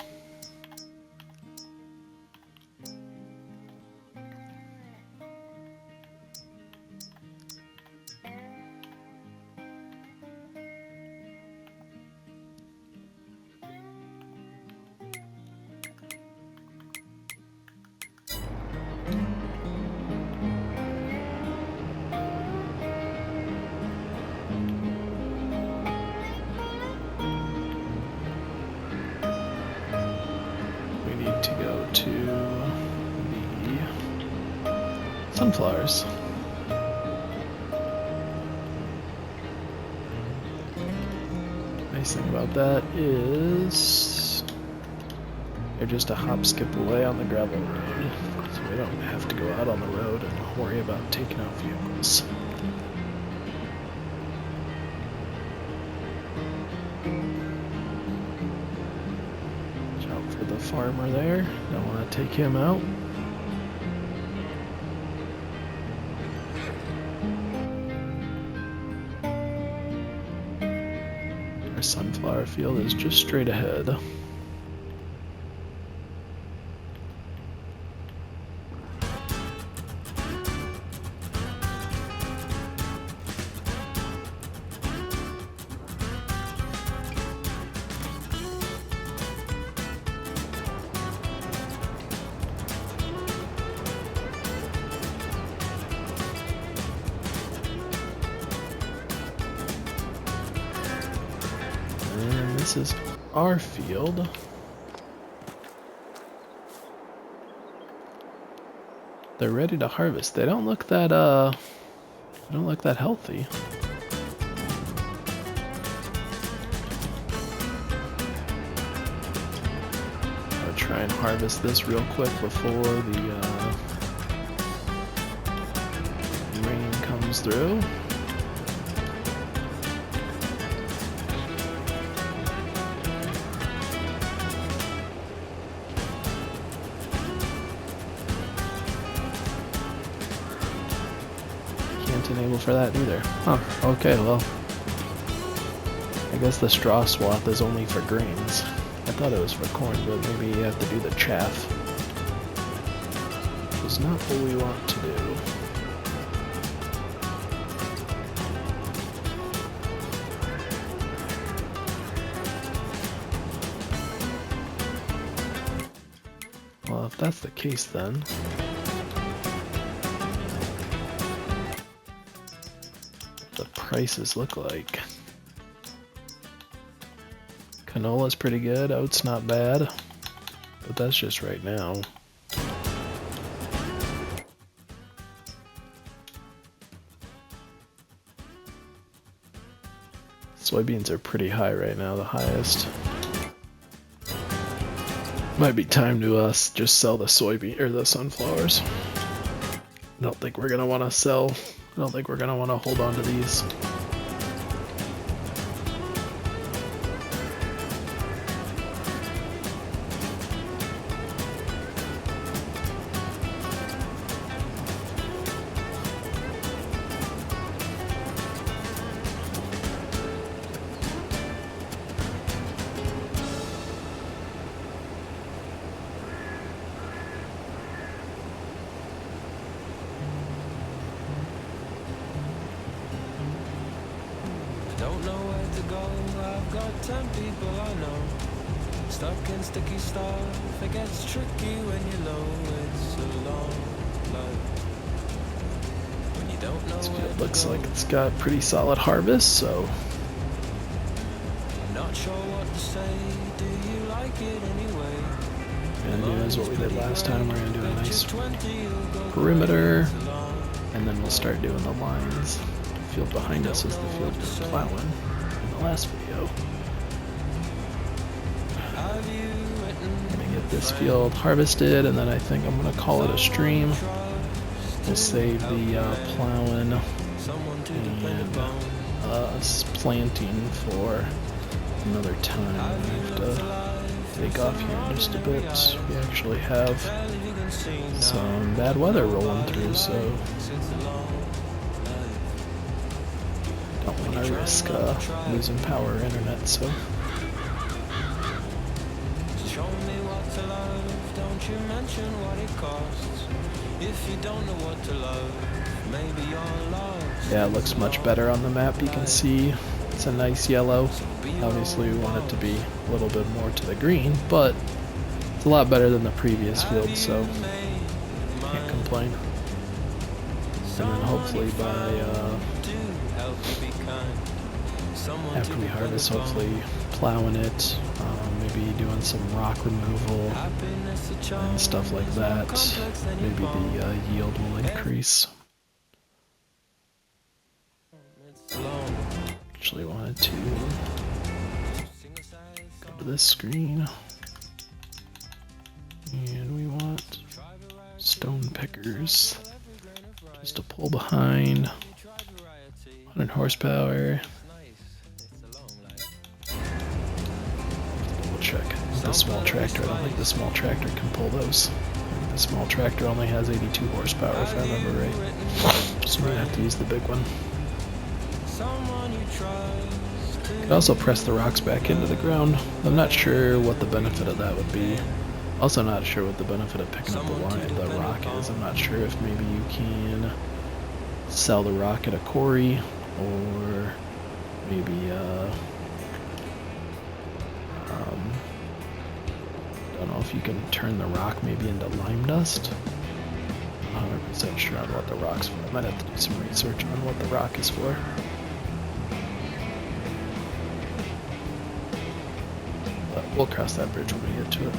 To go to the sunflowers. Nice thing about that is they're just a hop skip away on the gravel road, so we don't have to go out on the road and worry about taking out vehicles. For the farmer there, don't want to take him out. sunflower field is just straight ahead. This is our field. They're ready to harvest. They don't look that healthy. I'll try and harvest this real quick before the rain comes through. Enable for that either. Huh, okay, well. I guess the straw swath is only for grains. I thought it was for corn, but maybe you have to do the chaff. Which is not what we want to do. Well, if that's the case then... the prices look like. Canola's pretty good, oat's not bad, but that's just right now. Soybeans are pretty high right now, the highest. Might be time to just sell the soybean or the sunflowers. I don't think we're gonna want to sell. I don't think we're going to want to hold on to these. Don't know where to go, I've got 10 people I know. Stuck in sticky stuff, it gets tricky when you're low. It's a long life. When you don't know This where field to looks go. like it's got pretty solid harvest, so... I'm not sure what to say, do you like it anyway? We're going to do is what we did last time, we're going to do a nice perimeter, and then we'll start doing the lines. The field behind us is the field we're plowing in the last video. I'm going to get this field harvested, and then I think I'm going to call it a stream. We'll save the plowing and planting for another time. I have to take off here in just a bit. We actually have some bad weather rolling through, so don't want to risk losing power or internet. So show me what to love, don't you mention what it costs. If you don't know what to love, maybe you're lost. yeah, it looks much better on the map. You can see it's a nice yellow. Obviously we want it to be a little bit more to the green, but it's a lot better than the previous field, so can't complain. And then hopefully by after we harvest, hopefully plowing it, maybe doing some rock removal and stuff like that. Maybe the yield will increase. Actually wanted to go to this screen, and we want stone pickers just to pull behind. 100 horsepower. Double check the small tractor. I don't think the small tractor can pull those. The small tractor only has 82 horsepower if I remember right. So we're gonna have to use the big one. Someone you trust Could also press the rocks back into the ground. I'm not sure what the benefit of that would be. Also not sure what the benefit of picking up the rock is. I'm not sure if maybe you can sell the rock at a quarry, or maybe I don't know if you can turn the rock maybe into lime dust. I'm not 100% sure on what the rock's for. I might have to do some research on what the rock is for. But we'll cross that bridge when we get to it.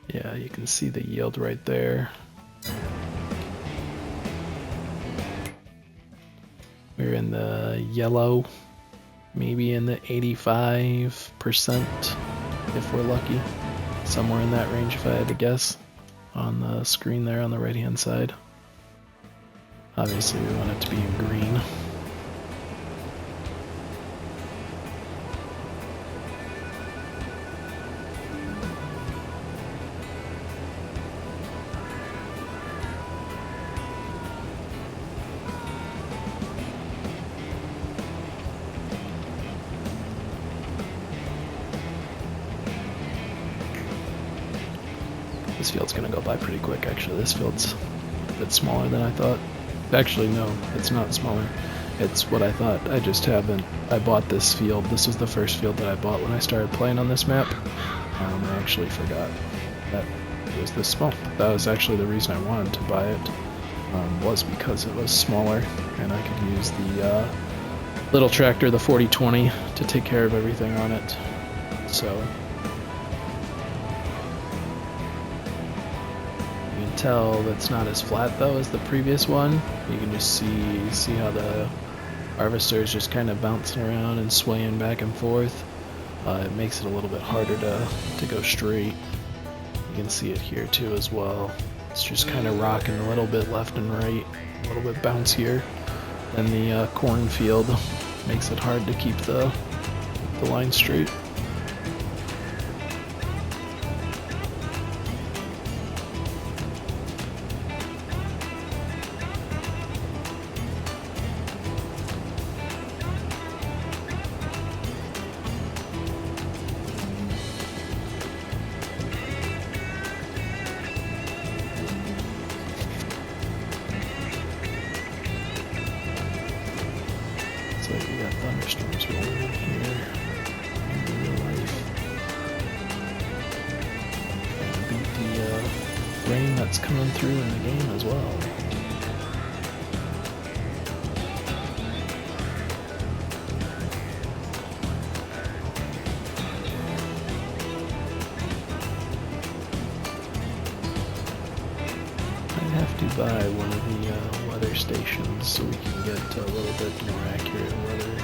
Yeah, you can see the yield right there. We're in the yellow, maybe in the 85% if we're lucky. Somewhere in that range if I had to guess on the screen there on the right hand side. Obviously we want it to be in green. This field's gonna go by pretty quick actually. This field's a bit smaller than I thought. Actually no, it's not smaller. It's what I thought. I just haven't. I bought this field. This was the first field that I bought when I started playing on this map. I actually forgot that it was this small. That was actually the reason I wanted to buy it, was because it was smaller and I could use the little tractor, the 4020, to take care of everything on it. So you can tell that's not as flat though as the previous one. You can just see how the harvester is just kind of bouncing around and swaying back and forth. It makes it a little bit harder to go straight. You can see it here too as well. It's just kind of rocking a little bit left and right, a little bit bouncier than the cornfield. Makes it hard to keep the line straight. So we got thunderstorms rolling in here in real life. And beat the rain that's coming through in the game as well. I'd have to buy one of the weather stations so we can get a little bit more accurate weather.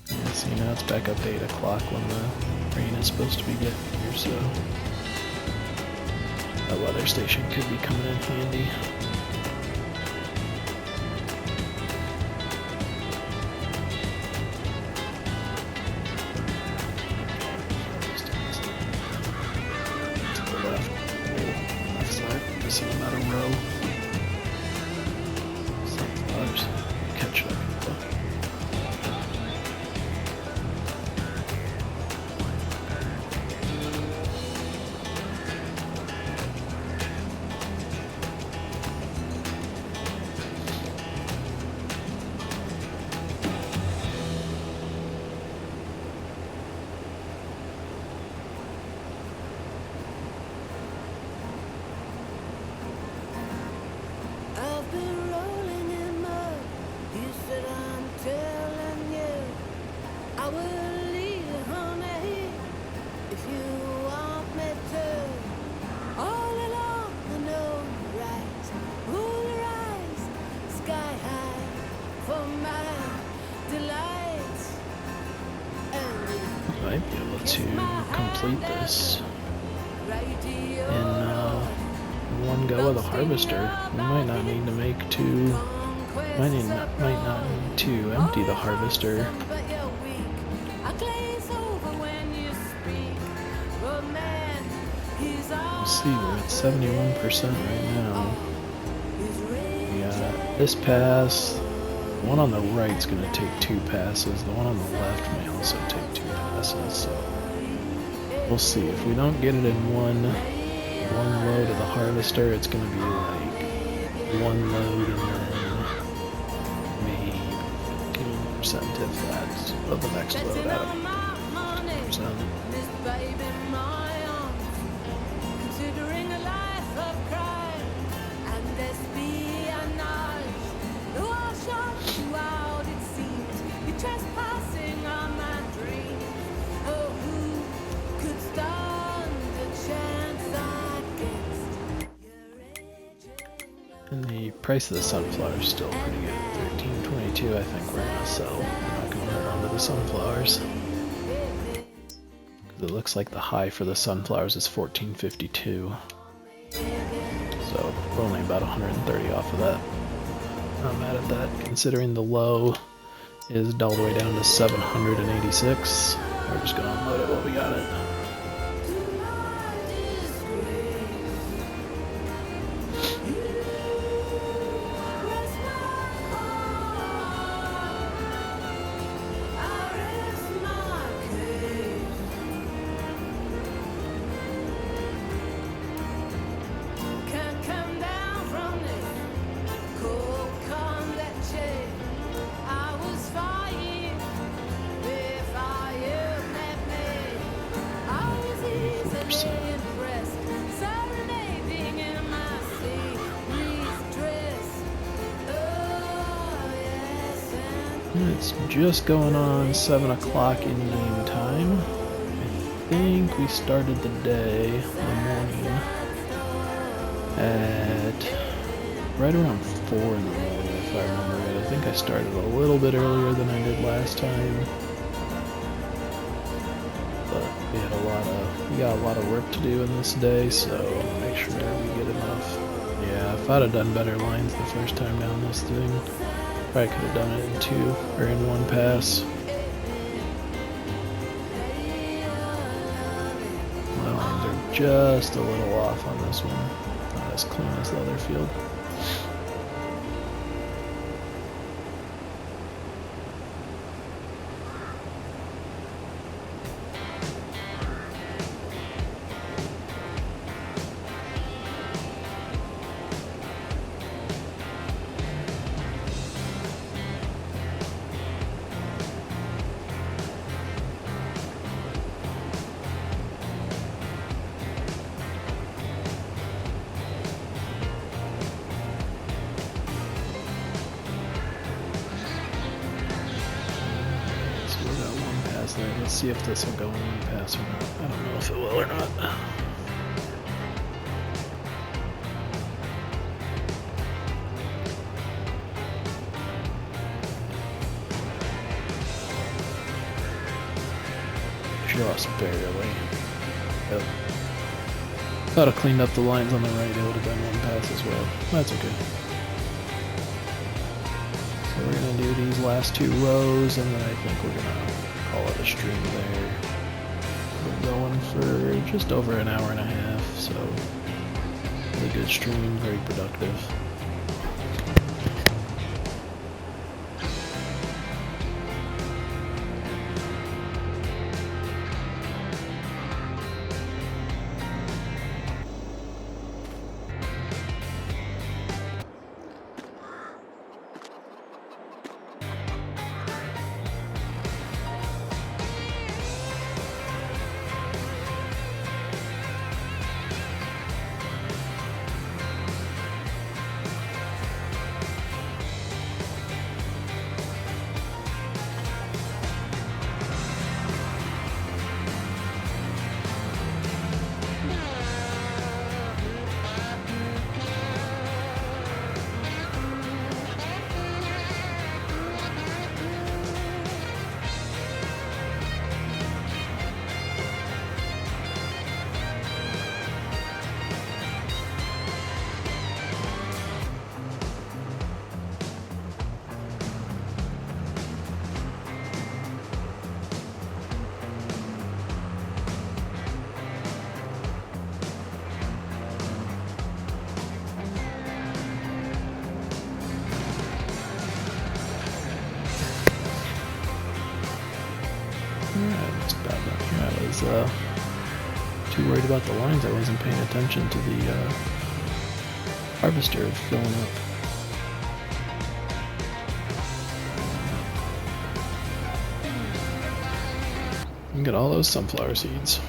Yeah, see now it's back up to 8 o'clock when the rain is supposed to be getting here, so that weather station could be coming in handy. See them at a row. Sunflowers. Catch up. might be able to complete this in one go with a harvester. We might not need to make two. Might not need to empty the harvester. We'll see, we're at 71% right now. We got this pass. The one on the right's gonna take 2 passes. The one on the left may also take 2 passes, so we'll see. If we don't get it in one load of the harvester, it's gonna be like one load and then maybe 15% if that's of the next load out of 50%. And the price of the sunflower is still pretty good at $13.22. I think we're gonna sell. We're not gonna hold on to the sunflowers. It looks like the high for the sunflowers is $14.52. So we're only about 130 off of that. Not mad at that, considering the low is all the way down to 786. We're just gonna unload it while we got it. It's just going on 7 o'clock in game time. I think we started the day, the morning, at right around 4 in the morning, if I remember right. I think I started a little bit earlier than I did last time. But we got a lot of work to do in this day, so make sure we get enough. Yeah, if I'd have done better lines the first time down this thing, probably could have done it in 2 or in 1 pass. My lines are just a little off on this one. Not as clean as the other field. Let's see if this will go in 1 pass or not. I don't know if it will or not. Just barely. Yep. Thought I cleaned up the lines on the right, it would have been 1 pass as well. That's okay. So we're gonna do these last 2 rows, and then I think we're gonna call it a stream there. We're going for just over an hour and a half, so really good stream, very productive. I missed that down here. I was too worried about the lines. I wasn't paying attention to the harvester filling up. You can get all those sunflower seeds.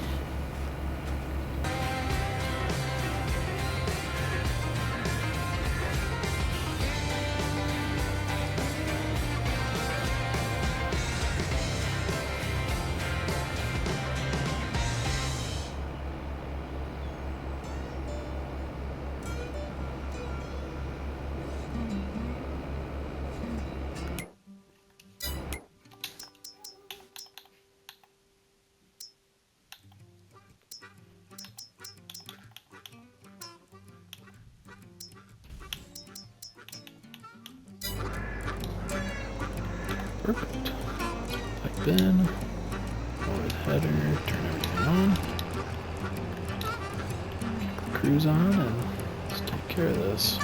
Perfect. Pipe in, lower the header, turn everything on, keep the cruise on, and let's take care of this.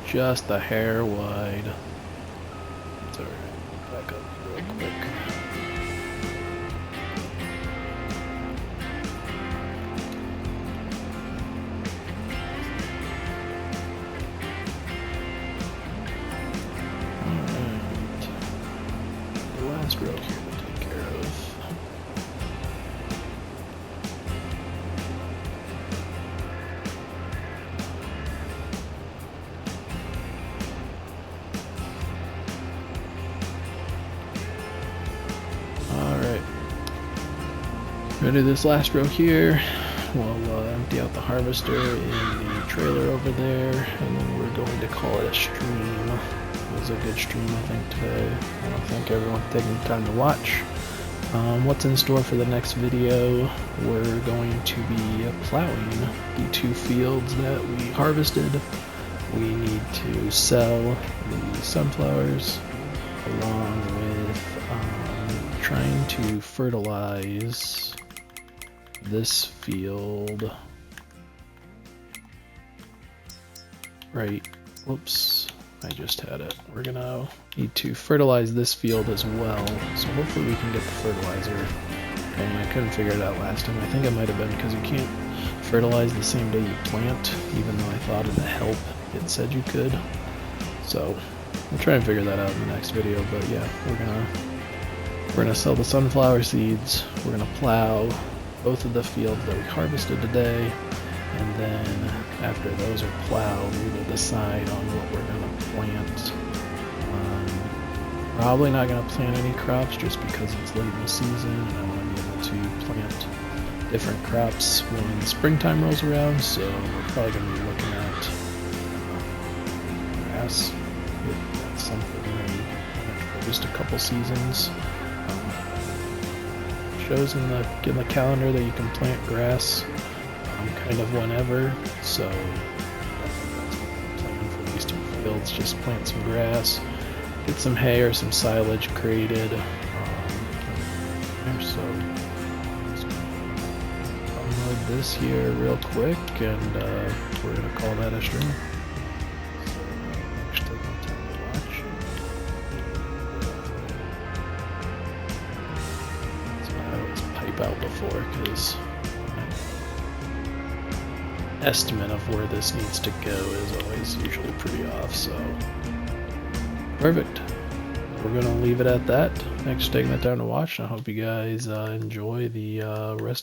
Just a hair wide. It's alright. Back up real quick. Alright. The last row here to take care of. Ready this last row here. We'll empty out the harvester in the trailer over there, and then we're going to call it a stream. It was a good stream, I think, today. I want to thank everyone for taking the time to watch. What's in store for the next video? We're going to be plowing the 2 fields that we harvested. We need to sell the sunflowers along with trying to fertilize this field. Right, whoops, I just had it. We're gonna need to fertilize this field as well, so hopefully we can get the fertilizer. And I couldn't figure it out last time. I think it might have been because you can't fertilize the same day you plant, even though I thought in the help it said you could. So we'll try and figure that out in the next video, but yeah, we're gonna sell the sunflower seeds, we're gonna plow both of the fields that we harvested today, and then after those are plowed, we will decide on what we're going to plant. Probably not going to plant any crops just because it's late in the season, and I want to be able to plant different crops when springtime rolls around, so we're probably going to be looking at grass, if that's something for just a couple seasons. Shows in the calendar that you can plant grass kind of whenever, so that's what I'm planning for these 2 fields. Just plant some grass, get some hay or some silage created. So let's unload this here real quick, and we're gonna call that a stream. So next time to watch. Out before, because my estimate of where this needs to go is always usually pretty off. So perfect, we're gonna leave it at that. Thanks for taking the time to watch, and I hope you guys enjoy the rest